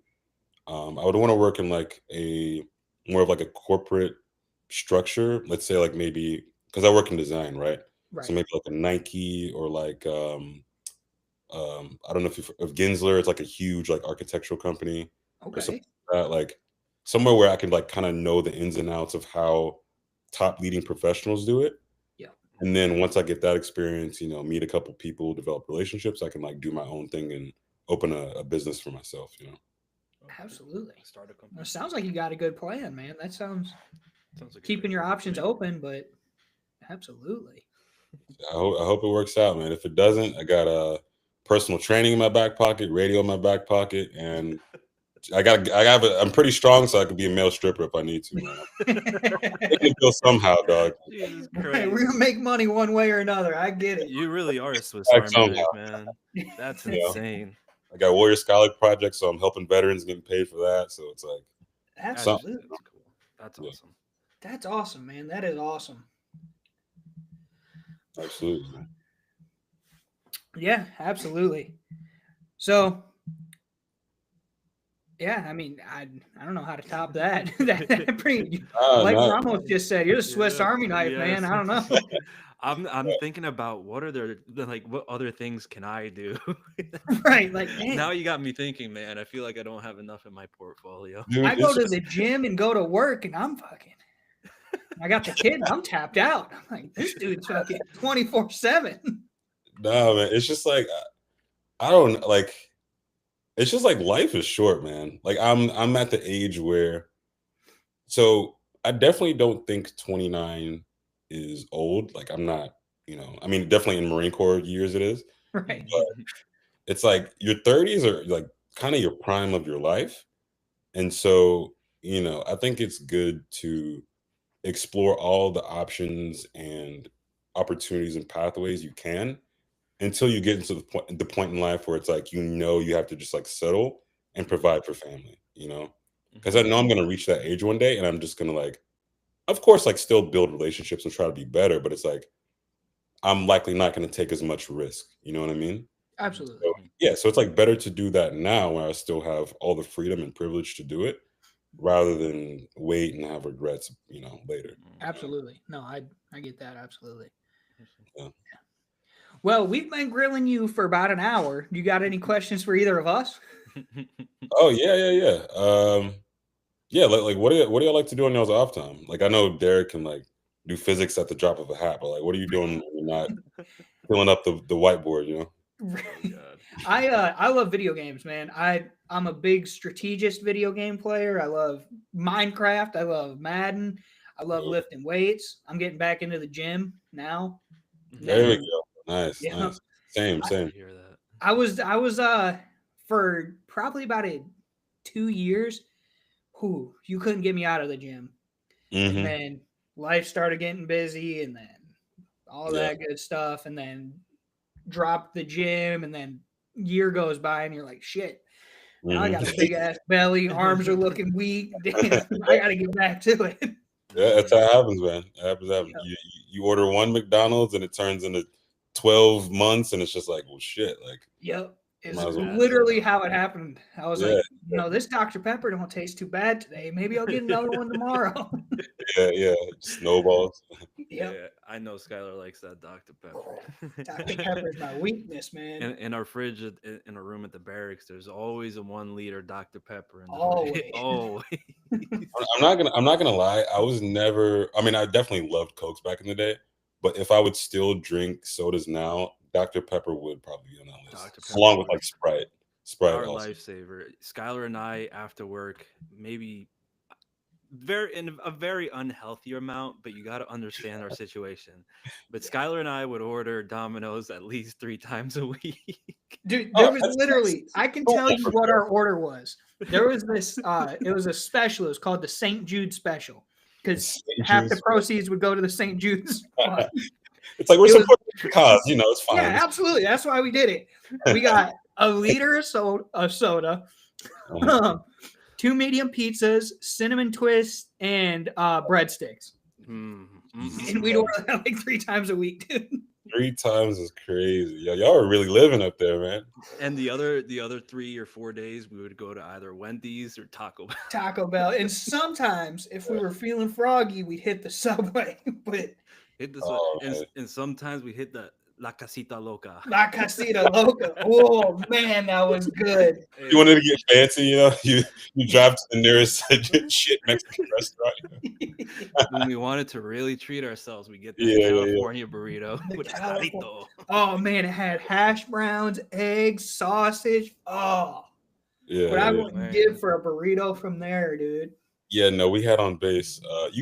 I would want to work in like a more of like a corporate structure. Let's say like maybe because I work in design, right? Right. So maybe like a Nike or like I don't know if Gensler. It's like a huge like architectural company or Okay. something like that. Like somewhere where I can like kind of know the ins and outs of how top leading professionals do it. Yeah. And then once I get that experience, meet a couple people, develop relationships, I can like do my own thing and open a business for myself. Absolutely. Start a Well, company. it sounds like you got a good plan, man. That sounds Sounds like a keeping great your plan. options open, but absolutely. I hope it works out, man. If it doesn't, I got a personal training in my back pocket, radio in my back pocket, and I'm pretty strong, so I could be a male stripper if I need to, man. Make me feel somehow, dog. Jesus Right, Christ. we're gonna make money one way or another. I get it. You really are a Swiss Like Army knife, somehow. man. That's Yeah. insane. I got Warrior Scholar Project, so I'm helping veterans getting paid for that. So it's like, That's, Absolutely. that's cool. That's Yeah. awesome. That's awesome, man. That is awesome. absolutely, man. Yeah, absolutely. So, yeah, I mean, I don't know how to top that. That pretty, like No. Ramos just said, you're the Swiss Yeah, Army knife, man. yes. I don't know. I'm thinking about what other things can I do? Right, like man, Now you got me thinking, man. I feel like I don't have enough in my portfolio. Dude, I go it's to just- the gym and go to work, and I'm fucking. I got the kid. I'm tapped out. I'm like, this dude's fucking 24/7. no, man. It's just like I don't like. It's just like life is short, man. Like I'm at the age where, so I definitely don't think 29 is old. Like I'm not, I mean, definitely in Marine Corps years it is. Right. But it's like your 30s are like kind of your prime of your life. And so, I think it's good to explore all the options and opportunities and pathways you can until you get into the point in life where it's like you have to just like settle and provide for family, because I know I'm going to reach that age one day and I'm just going to like, of course, like still build relationships and try to be better, but it's like I'm likely not going to take as much risk. You know what I mean? Absolutely. So, yeah, so it's like better to do that now when I still have all the freedom and privilege to do it rather than wait and have regrets, later. Absolutely. No, I get that. Absolutely. Yeah. Well, we've been grilling you for about an hour. You got any questions for either of us? Oh yeah. Yeah, like what do y'all like to do on y'all's off time? Like I know Derek can like do physics at the drop of a hat, but like what are you doing when you're not filling up the whiteboard, you know. Oh god. I love video games, man. I'm a big strategist video game player. I love Minecraft. I love Madden. I love Yeah. lifting weights. I'm getting back into the gym now. There we And, go. Nice, yeah, nice. Same, I same. hear that. I was for probably about 2 years. Whew, you couldn't get me out of the gym. And Hmm. then life started getting busy, and then all Yeah. that good stuff, and then dropped the gym, and then year goes by, and you're like, shit. Now I got a Hmm. big ass belly, arms are looking weak. Damn, I got to get back to it. Yeah, that's how it happens, man. It happens. Yep. You order one McDonald's and it turns into 12 months, and it's just like, well, shit. Like, Yep. It's might as well. literally how it happened. I was Yeah, like, this Dr. Pepper don't taste too bad today. Maybe I'll get another one tomorrow. yeah. Snowballs. Yep. Yeah, I know Skylar likes that Dr. Pepper. Dr. Pepper is my weakness, man. In our fridge in a room at the barracks, there's always a 1 liter Dr. Pepper in the Always. fridge. Always. I'm not gonna lie. I was never. I mean, I definitely loved Cokes back in the day, but if I would still drink sodas now, Dr. Pepper would probably be on that list, Dr. Pepper along with would like Sprite. Sprite Our also. lifesaver. Skylar and I, after work, maybe in a very unhealthy amount, but you got to understand our situation. But Skylar and I would order Domino's at least 3 times a week. Dude, Oh, there was literally, I can tell you what our order was. There was this, it was a special. It was called the St. Jude special because St. half the Jude's. proceeds would go to the St. Jude's. Fund. It's like we're It was- supporting the cause, you know. It's fine. Yeah, absolutely. That's why we did it. We got a liter of soda, Uh-huh. 2 medium pizzas, cinnamon twists, and breadsticks. And we'd order that like 3 times a week, dude. 3 times is crazy. Y'all are really living up there, man. And the other 3 or 4 days, we would go to either Wendy's or Taco Bell. Taco Bell. And sometimes, if we were feeling froggy, we'd hit the Subway. But Hit this Oh, one, man. and sometimes we hit the La Casita Loca. La Casita Loca. Oh, man, that was good. You wanted to get fancy, you know? You drive to the nearest shit Mexican restaurant. When we wanted to really treat ourselves, we get that Yeah. California burrito The with California- carrito. Oh, man, it had hash browns, eggs, sausage. Oh, Yeah. what I yeah. wouldn't give for a burrito from there, dude. Yeah, no, we had on base.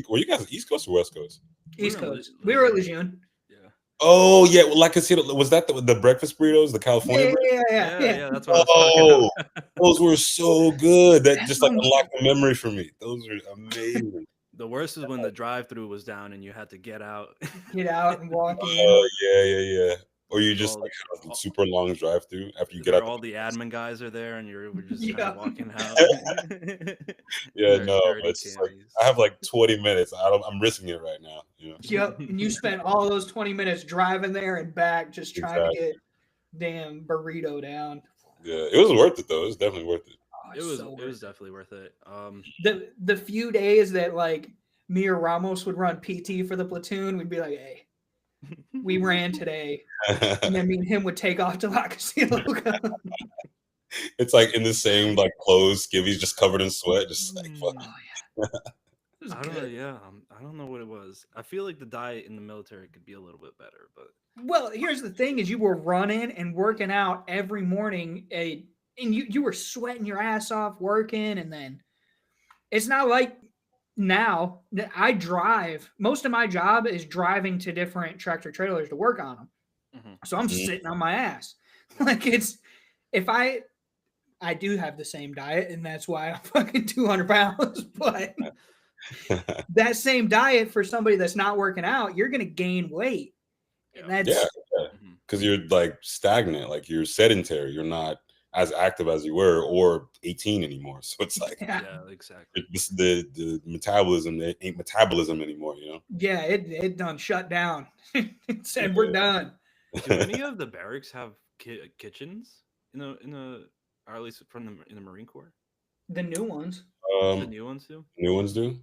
Were you guys East Coast or West Coast? East were in Coast. Le- We were at Lejeune. Lejeune. Yeah. Oh yeah, well, like I said, was that the breakfast burritos, the California? Yeah. That's what I was talking about. Those were so good. That That's just like what I'm unlocked the memory for me. Those were amazing. The worst is when the drive-through was down and you had to get out. Get out and walk in. Oh yeah. Or you just All- like have a super long drive through after you get Where out. all the admin guys are there, and we're just kind Yeah. of walking out. Yeah, Their no, dirty it's just like candies. I have like 20 minutes. I'm risking it right now. You know. Yep. And you spent all those 20 minutes driving there and back just trying to get damn burrito down. Yeah, it was worth it though. It was definitely worth it. Oh, It it's was so it worth was definitely worth it. it. The few days that like me or Ramos would run PT for the platoon, we'd be like, hey, we ran today. And then me and him would take off to La Casita Loca. It's like in the same like clothes, skivvies just covered in sweat, just like fuck. Oh, yeah. It was I don't know. good. Yeah, I don't know what it was. I feel like the diet in the military could be a little bit better, but Well, here's the thing: is you were running and working out every morning, and you were sweating your ass off working, and then it's not like now that I drive. Most of my job is driving to different tractor trailers to work on them, Mhm. so I'm Mhm. sitting on my ass. Like it's if I do have the same diet, and that's why I'm fucking 200 pounds, but. That same diet for somebody that's not working out, you're going to gain weight. And that's Yeah, Mhm. because you're like stagnant, like you're sedentary. You're not as active as you were, or 18 anymore. So it's like yeah, yeah, exactly. the metabolism it ain't metabolism anymore. You know. yeah, it done shut down. It said we're done. Do any of the barracks have kitchens or at least in the Marine Corps? The new ones. The new ones do. New ones do.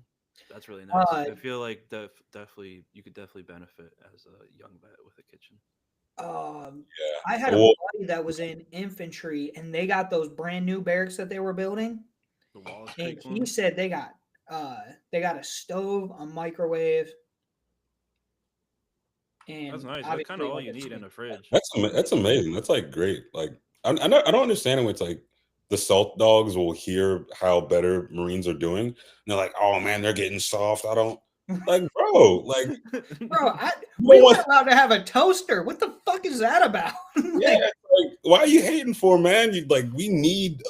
That's really nice. Uh, I feel like definitely you could definitely benefit as a young vet with a kitchen. Yeah. I had a Well, buddy that was in infantry, and they got those brand new barracks that they were building, The Wallace and Creek he one. said they got a stove, a microwave. And That's nice. That's obviously, kind of all like you a need in suite. a fridge. That's amazing. That's like great. Like I don't understand when it's like the salt dogs will hear how better Marines are doing. And they're like, oh man, they're getting soft. I don't like, bro. Like, Bro, you we don't want weren't allowed to have a toaster. What the fuck is that about? yeah, Like, like why are you hating for, man? You like we need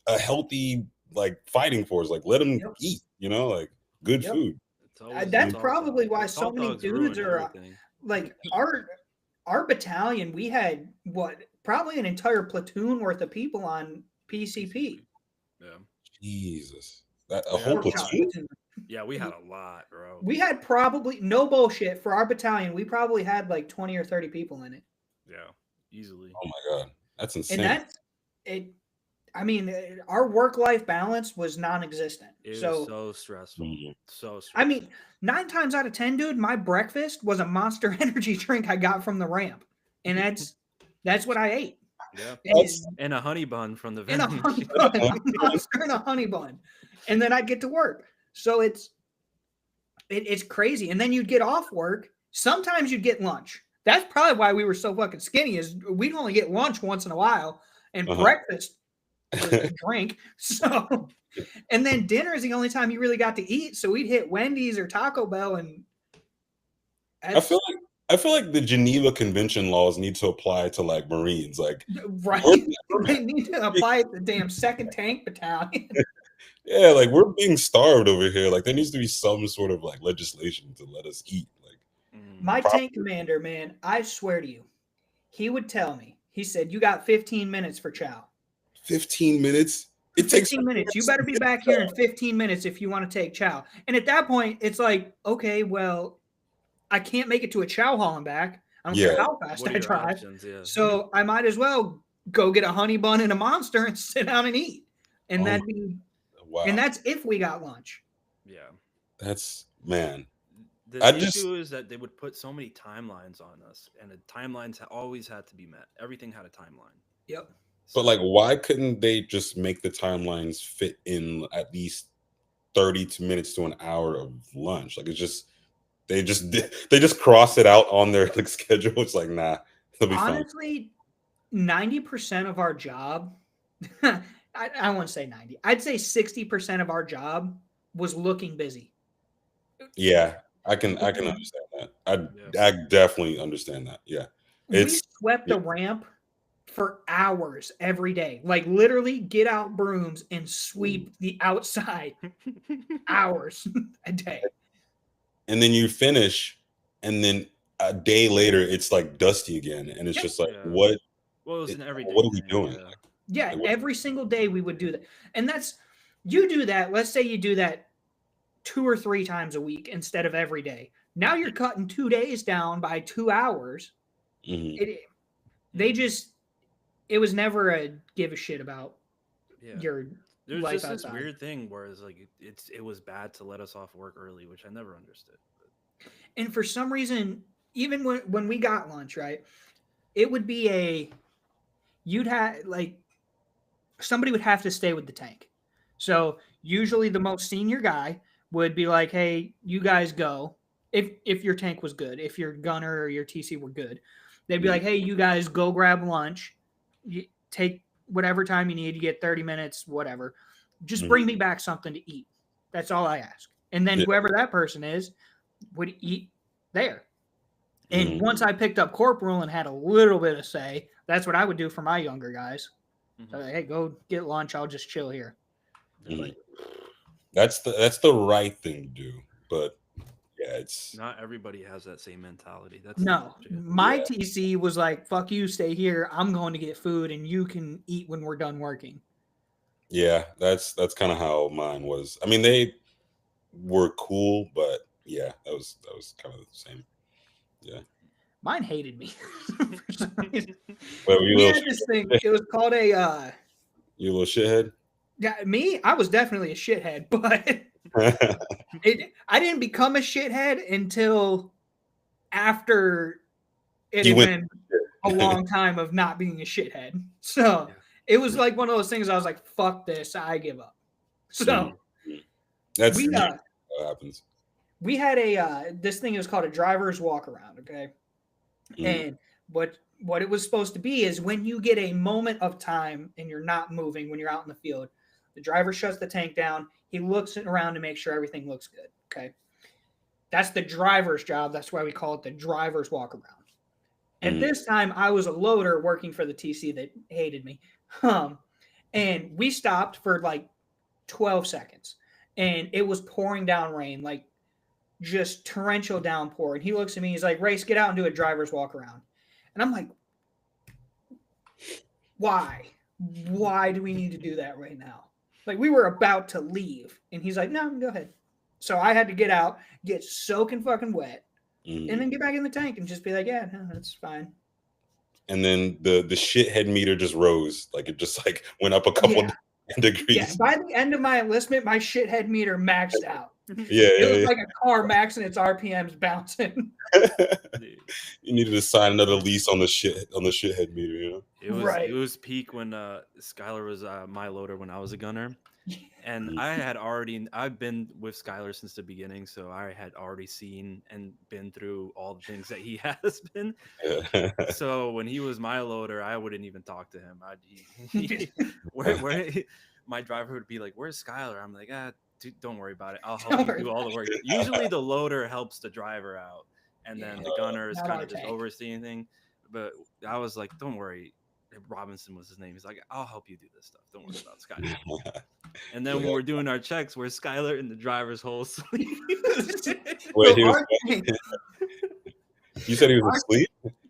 a healthy like fighting force. Like let them yep, eat, like good yep. food. It's always the That's salt probably dogs. why The so salt many dogs dudes ruin are everything. like our battalion. We had probably an entire platoon worth of people on PCP. Yeah. Jesus. That a We whole had a Pork chop lot. platoon? platoon. Yeah, we had a lot, bro. We had probably no bullshit for our battalion. We probably had like 20 or 30 people in it, Yeah, easily. Oh my god. That's and insane. that's it. I mean, our work-life balance was non-existent. It was So, so stressful. Mhm. So stressful. I mean, 9 times out of 10, dude, my breakfast was a Monster Energy drink I got from the ramp, and that's what I ate. yeah. And And a honey bun from the in a vending honey machine. bun, a Monster and a honey bun, and then I'd get to work. So it's crazy. And then you'd get off work. Sometimes you'd get lunch. That's probably why we were so fucking skinny. Is we'd only get lunch once in a while, and Uh-huh. breakfast was a drink. So, and then dinner is the only time you really got to eat. So we'd hit Wendy's or Taco Bell, and I feel like the Geneva Convention laws need to apply to like Marines. Like right. we're- They need to apply it to the damn second tank battalion. yeah, like we're being starved over here. Like there needs to be some sort of like legislation to let us eat. Like My Prob- tank commander, man, I swear to you, he would tell me. He said, "You got 15 minutes for chow. 15 minutes. It takes 15 minutes. You better be back here in 15 minutes if you want to take chow." And at that point, it's like, okay, well, I can't make it to a chow hall and back. I don't care Yeah. how fast What are I your drive. options? Yeah. So I might as well go get a honey bun and a Monster and sit down and eat. And Oh that'd be, Wow. and that's if we got lunch. Yeah. That's man. The I just- issue is that they would put so many timelines on us, and the timelines always had to be met. Everything had a timeline. Yep. But like why couldn't they just make the timelines fit in at least 30 minutes to an hour of lunch? Like it's just they just cross it out on their like schedule. It's like nah, it'll be fine. Honestly, 90% of our job, I won't say 90, I'd say 60% of our job was looking busy. Yeah, I can understand that. I definitely understand that. Yeah. We It's swept the ramp for hours every day. Like literally get out brooms and sweep the outside hours a day. and then you finish and then a day later it's like dusty again and it's Yep. just like Yeah. what Well, it was an everyday. what are we thing, doing? yeah. Yeah, Like, what- every single day we would do that. And that's, you do that, let's say you do that 2 or 3 times a week instead of every day. Now you're cutting 2 days down by 2 hours. Mhm. It was never a give a shit about Yeah. your There's life just this outside. weird thing where it's like it was bad to let us off work early, which I never understood. And for some reason, even when we got lunch, right, it would be you'd have like somebody would have to stay with the tank. So usually the most senior guy would be like, "Hey, you guys go." If your tank was good, if your gunner or your TC were good, they'd be like, "Hey, you guys go grab lunch. You take whatever time you need. You get 30 minutes, whatever. Just bring me back something to eat. That's all I ask." And then Yeah. whoever that person is would eat there. And Mhm. once I picked up corporal and had a little bit of say, that's what I would do for my younger guys. Mhm. So, hey, go get lunch. I'll just chill here. Mhm. That's the right thing to do. But yeah, it's Not everybody has that same mentality. That's No, the shit. my Yeah. TC was like, "Fuck you, stay here. I'm going to get food, and you can eat when we're done working." yeah, that's kind of how mine was. I mean, they were cool, but yeah, that was kind of the same. Mine hated me. For some reason. Well, you We little had this thing. It was called a. you little shithead. Yeah, me. I was definitely a shithead, but I didn't become a shithead until after it You had went- been a long time of not being a shithead. So Yeah. it was like one of those things. I was like, "Fuck this! I give up." So That's we what happens. we had this thing. It was called a driver's walk around. Okay, And what it was supposed to be is when you get a moment of time and you're not moving when you're out in the field, the driver shuts the tank down. He looks around to make sure everything looks good. Okay. That's the driver's job. That's why we call it the driver's walk around. At this time, I was a loader working for the TC that hated me. And we stopped for like 12 seconds. And it was pouring down rain, like just torrential downpour. And he looks at me, he's like, Race, get out and do a driver's walk around. And I'm like, why? Why do we need to do that right now? Like, we were about to leave. And he's like, no, go ahead. So I had to get out, get soaking fucking wet, and then get back in the tank and just be like, yeah, no, that's fine. And then the shithead meter just rose. Like, it just like went up a couple degrees. Yeah, by the end of my enlistment, my shithead meter maxed out. It was like a car maxing its RPMs bouncing. You needed to sign another lease on the shithead meter, you know? It was peak when Skylar was my loader when I was a gunner. And I've been with Skylar since the beginning, so I had already seen and been through all the things that he has been. Yeah. So when he was my loader, I wouldn't even talk to him. My driver would be like, "Where's Skylar?" I'm like, dude, don't worry about it. I'll help you do all the work. Usually the loader helps the driver out, and then the gunner is kind of just overseeing thing. But I was like, don't worry. Robinson was his name. He's like, I'll help you do this stuff. Don't worry about Skylar. And then when we're doing our checks, we're Skylar in the driver's hole sleep. Wait, you said he was asleep?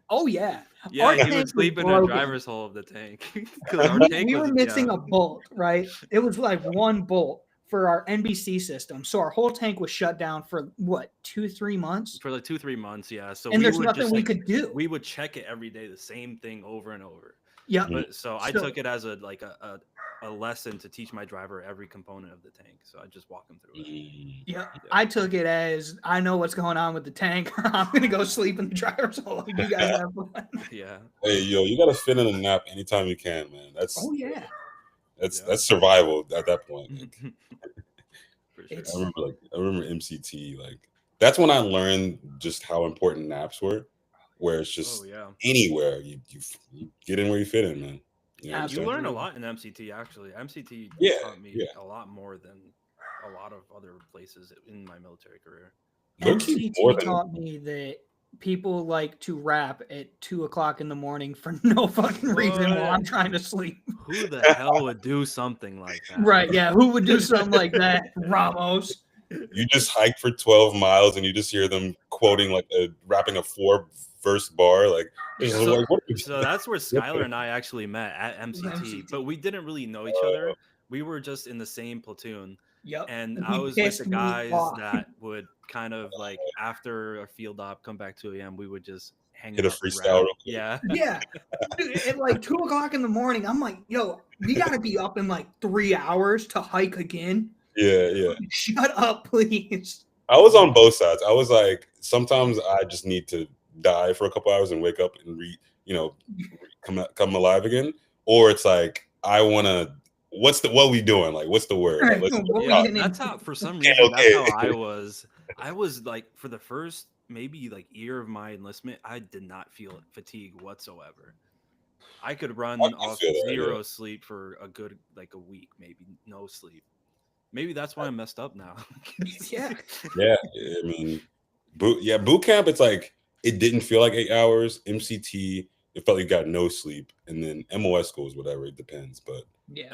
Oh, yeah. Yeah, he was sleeping in the driver's hole of the tank. We were missing a bolt, right? It was like one bolt for our NBC system. So our whole tank was shut down for what, 2-3 months? For like 2-3 months, yeah. So and there's nothing we could do. We would check it every day, the same thing over and over. Yeah. But I took it as a lesson to teach my driver every component of the tank. So I just walk him through it. Yeah. I took it as I know what's going on with the tank. I'm gonna go sleep in the driver's hole. You guys have fun. Yeah. Hey, yo, you gotta fit in a nap anytime you can, man. That's that's survival at that point. Like, For sure. I remember MCT. Like, that's when I learned just how important naps were. Where it's just anywhere you get in where you fit in, man. You learn a lot in MCT. Actually, MCT taught me a lot more than a lot of other places in my military career. MCT taught me that people like to rap at 2:00 in the morning for no fucking reason while I'm trying to sleep. Who the hell would do something like that? Right? Yeah. Who would do something like that? Ramos. You just hike for 12 miles and you just hear them quoting rapping a 4-verse bar. So that's where Skylar and I actually met at MCT, but we didn't really know each other. We were just in the same platoon. Yep. And I was with the guys that would kind of like after a field op, come back 2 a.m. We would just hang out. Hit a freestyle. Yeah. Yeah. At like 2:00 in the morning, I'm like, yo, we got to be up in like 3 hours to hike again. Yeah. Shut up, please. I was on both sides. I was like, sometimes I just need to die for a couple hours and wake up and come alive again. Or it's like, I want to. What are we doing? Like, what's the word? That's how. For some reason, that's how I was. I was like, for the first maybe like year of my enlistment, I did not feel fatigue whatsoever. I could run off zero sleep for a good a week, maybe no sleep. Maybe that's why I'm messed up now. Yeah. I mean, boot camp. It's like it didn't feel like 8 hours. MCT, it felt like you got no sleep, and then MOS schools, whatever. It depends, but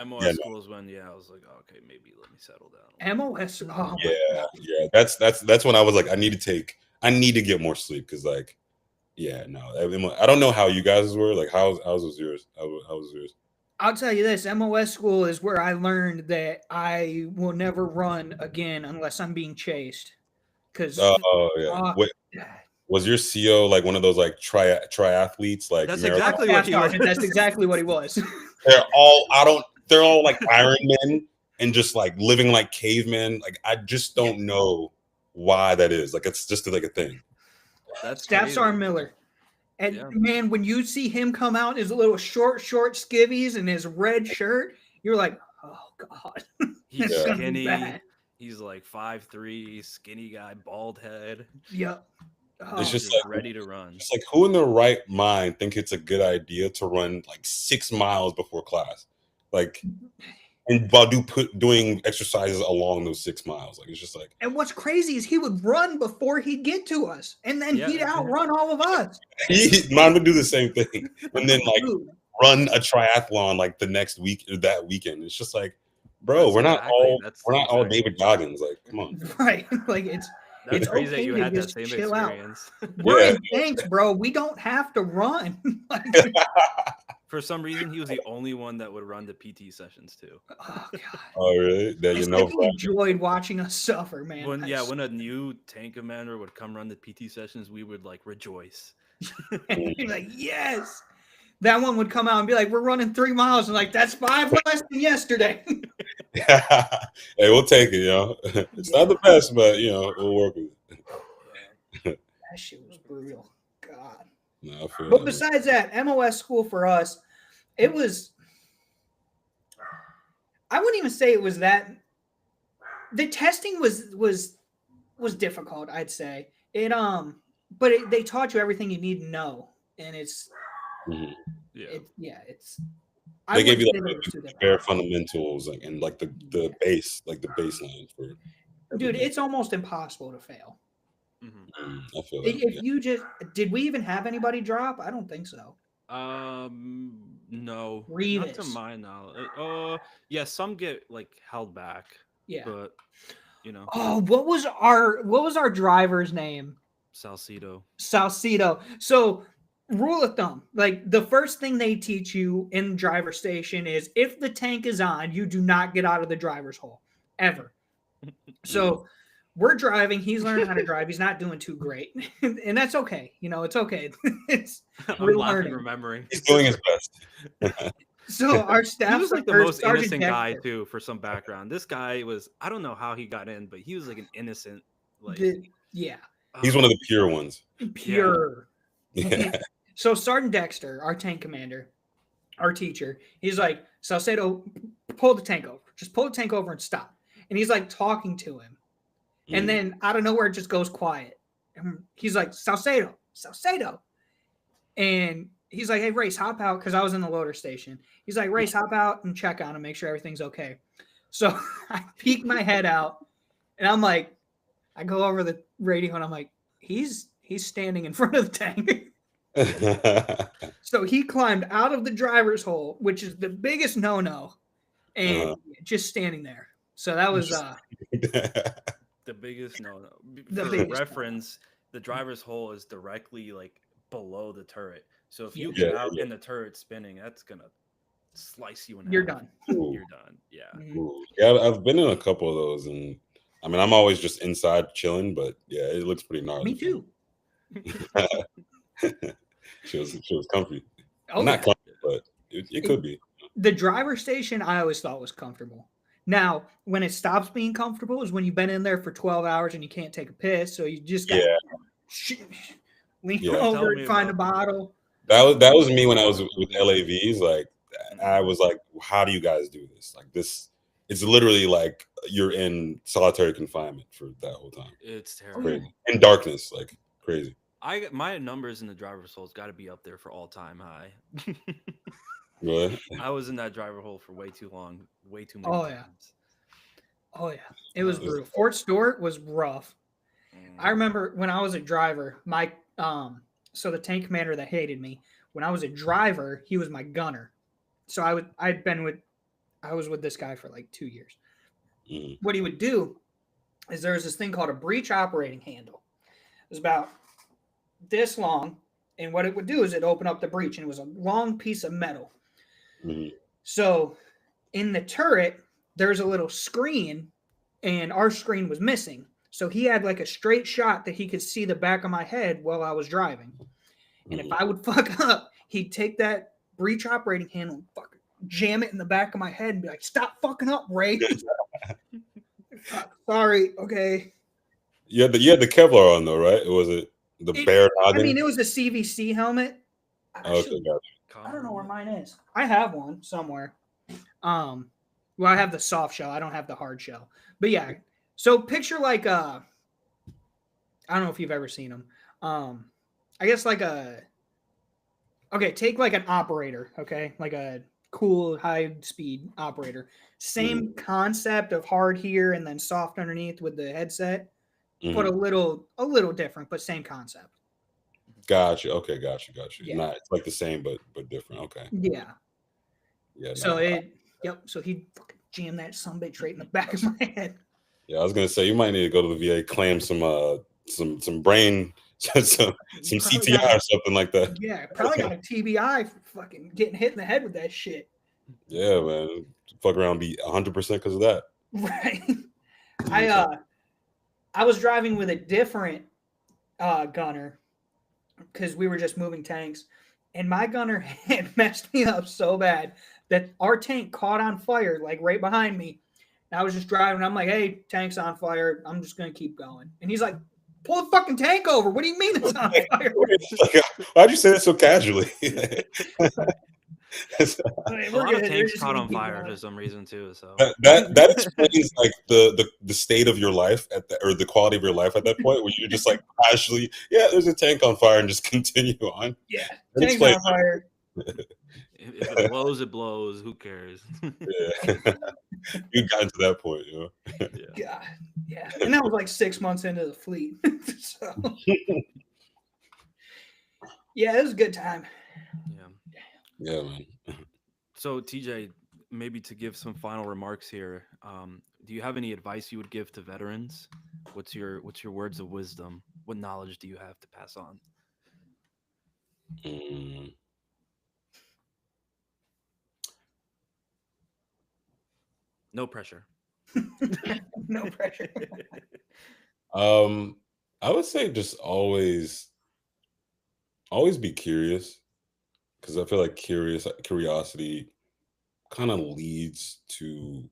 MOS schools when I was like, okay, maybe let me settle down. MOS. Oh yeah. That's when I was like, I need to get more sleep because I don't know how you guys were. Like, how was yours? How was yours? I'll tell you this, MOS school is where I learned that I will never run again unless I'm being chased. Because was your CO like one of those like triathletes? Like that's exactly what he was. That's exactly what he was. They're all like Iron Men and just like living like cavemen. Like, I just don't know why that is. Like, it's just like a thing. That's Staff Sergeant Miller. And man, when you see him come out in his little short skivvies and his red shirt, you're like, oh God. He's skinny. He's like 5'3", skinny guy, bald head. Yep. Oh, It's just Just like ready to run. it's like who in their right mind think it's a good idea to run like 6 miles before class, like, and while doing exercises along those 6 miles. Like it's just like and what's crazy is he would run before he'd get to us, and then he'd Yeah. outrun all of us. mine would do the same thing, and then like Dude, run a triathlon like the next week or that weekend. It's just like, bro, That's we're not exactly- all David Goggins. Like, come on. right? Like it's That's It's crazy that okay you to had that just same chill out. experience. we're Yeah. in tanks, bro. We don't have to run. Like, For some reason, he was the only one that would run the PT sessions too. oh god, Oh, really? That you it's know, like he enjoyed watching us suffer, man. When when a new tank commander would come run the PT sessions, we would like rejoice. He'd be like, yes. That one would come out and be like, we're running 3 miles, and like that's 5 less than yesterday. hey, we'll take it, It's not the best, but we'll work with it. That shit was brutal. God. No, I feel But that. besides that, MOS school for us, it was. I wouldn't even say it was that. The testing was difficult. I'd say it. But they taught you everything you need to know, and it's. Mhm. Yeah. It's. They gave you wouldn't say like that it was too difficult. bare fundamentals, like, and like the base, like the baseline for. Dude, everything. it's almost impossible to fail. Mhm. I feel that. If you just did, we even have anybody drop? I don't think so. No, not to Revis. my knowledge. Yeah, some get like held back, Yeah. but Oh, what was our driver's name? Salcedo. Salcedo. So, rule of thumb, like the first thing they teach you in driver station is if the tank is on, you do not get out of the driver's hole ever. So, we're driving. He's learning how to drive. He's not doing too great, and that's okay. It's okay. It's I'm we're laughing learning. remembering. He's doing his best. So our He staff was like the or most Sergeant innocent guy Dexter, too. For some background, this guy was. I don't know how he got in, but he was like an innocent. Like yeah, He's one of the pure ones. pure. Yeah. So Sergeant Dexter, our tank commander, our teacher, he's like, Salcedo, pull the tank over. Just pull the tank over and stop. And he's like talking to him. And then out of nowhere, it just goes quiet. And he's like, Salcedo. And he's like, hey, Race, hop out. Because I was in the loader station. He's like, Race, hop out and check on him, make sure everything's okay. So I peek my head out. And I'm like, I go over the radio and I'm like, he's standing in front of the tank. So he climbed out of the driver's hole, which is the biggest no-no, and just standing there. So that was the biggest no. The For biggest reference, the driver's hole is directly like below the turret. So if you Yeah, get out yeah. and the turret's spinning, that's gonna slice you in you're half. done. You're done. Yeah. Mhm. Ooh. Yeah, I've been in a couple of those, and I mean, I'm always just inside chilling, but yeah, it looks pretty gnarly. Me too. She was comfy. Oh, Not yeah. comfy, but it could be. The driver station I always thought was comfortable. Now, when it stops being comfortable is when you've been in there for 12 hours and you can't take a piss, so you just got lean Yeah. Tell over me and find a about that. bottle. That was me when I was with LAVs. Like, I was like, how do you guys do this? Like, this, it's literally like you're in solitary confinement for that whole time. It's terrible. Crazy. In darkness, like crazy. My numbers in the driver's hole's got to be up there for all time high. Really? I was in that driver hole for way too long, way too many Oh, yeah. times. Oh yeah, it was Uh, brutal. Fort Stewart was rough. I remember when I was a driver, my so the tank commander that hated me, when I was a driver, he was my gunner. So I was with this guy for like 2 years. Mhm. What he would do is there was this thing called a breech operating handle. It was about this long, and what it would do is it open up the breech, and it was a long piece of metal. Mhm. So in the turret, there's a little screen, and our screen was missing. So he had like a straight shot that he could see the back of my head while I was driving. And if Mhm. I would fuck up, he'd take that breech operating handle and fucking jam it in the back of my head and be like, "Stop fucking up, Ray." Sorry, okay. You had the Kevlar on though, right? Was it the bare I noggin? mean, it was a CVC helmet. Okay, got I don't know where mine is. I have one somewhere. Well, I have the soft shell. I don't have the hard shell. But yeah, so picture like I don't know if you've ever seen them. I guess like take like an operator, okay? Like a cool high speed operator. Same concept of hard here and then soft underneath with the headset, but a little different, but same concept. Gotcha. Okay, gotcha. Yeah. Not it's like the same but different. Okay. Yeah. Yeah. So No. so he fucking jammed that sumbitch right in the back of my head. Yeah, I was gonna say you might need to go to the VA, claim some brain some CTI or something like that. Yeah, probably got a TBI for fucking getting hit in the head with that shit. Yeah, man. Fuck around, be 100% because of that. Right. I was driving with a different gunner because we were just moving tanks, and my gunner had messed me up so bad that our tank caught on fire like right behind me. And I was just driving. I'm like, "Hey, tank's on fire. I'm just gonna keep going." And he's like, "Pull the fucking tank over. What do you mean it's on fire?" Like, why'd you say that so casually? A lot of tanks caught on fire for some reason too. So that explains like the state of your life or the quality of your life at that point, where you're just like casually, yeah, there's a tank on fire, and just continue on. Yeah, That tank's on fire. If it blows, it blows. Who cares? Yeah. You got to that point, you know. Yeah, yeah, and that was like 6 months into the fleet. So yeah, it was a good time. Yeah, man. So TJ, maybe to give some final remarks here, do you have any advice you would give to veterans? What's your words of wisdom? What knowledge do you have to pass on? No pressure. No pressure. I would say just always be curious, because I feel like curiosity kind of leads to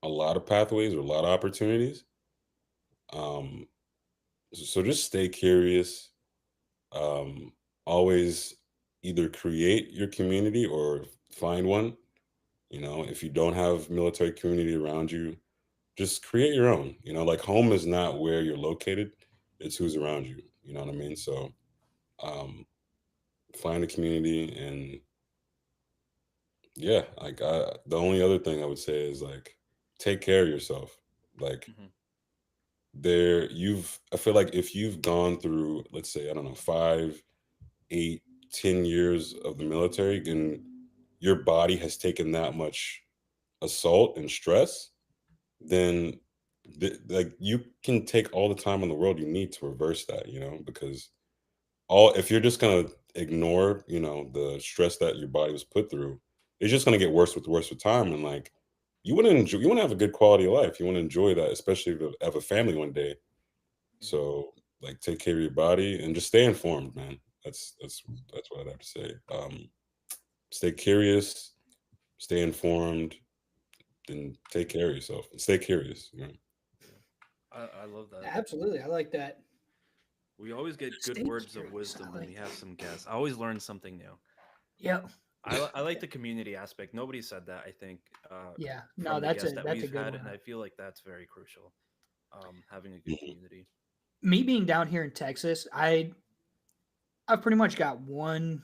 a lot of pathways or a lot of opportunities. So just stay curious. Always either create your community or find one. You know, if you don't have military community around you, just create your own. You know, like, home is not where you're located, it's who's around you. You know what I mean? So find a community, and yeah, like, the only other thing I would say is, like, take care of yourself. Like, I feel like if you've gone through, let's say, I don't know, 5, 8, 10 years of the military, and your body has taken that much assault and stress, then like, you can take all the time in the world you need to reverse that, you know, because if you're just gonna ignore, you know, the stress that your body was put through, it's just gonna get worse with time. And like, you want to have a good quality of life. You want to enjoy that, especially if you have a family one day. So, like, take care of your body and just stay informed, man. That's what I'd have to say. Stay curious, stay informed, and take care of yourself. And stay curious. You know? I love that. Absolutely, I like that. We always get good Stay words of curious. wisdom I when like we have some guests. I always learn something new. Yep. I like the community aspect. Nobody said that, I think. Yeah. from No, the that's guests that a we've good had, one. and I feel like that's very crucial. Having a good community. Me being down here in Texas, I've pretty much got one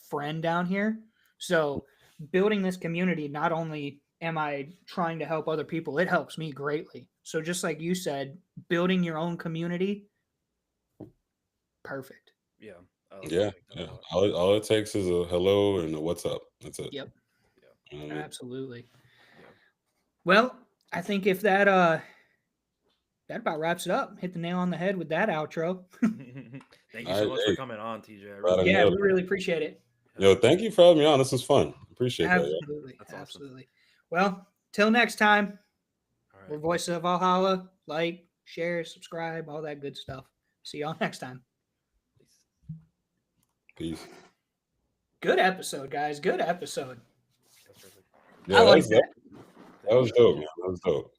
friend down here. So building this community, not only am I trying to help other people, it helps me greatly. So just like you said, building your own community, perfect. Yeah. Yeah. All it takes is a hello and a what's up. That's it. Yep. You know what I mean? Absolutely. Yeah. Well, I think if that about wraps it up. Hit the nail on the head with that outro. Thank you so much for coming on, TJ. Yeah, we really appreciate it. Yo, thank you for having me on. This was fun. Appreciate that. Absolutely. That's awesome. Absolutely. Well, till next time, All we're right. Voice of Valhalla. Like, share, subscribe, all that good stuff. See y'all next time. Peace. Good episode, guys. Good episode. That's perfect. Yeah, I like that was dope, man. That was dope.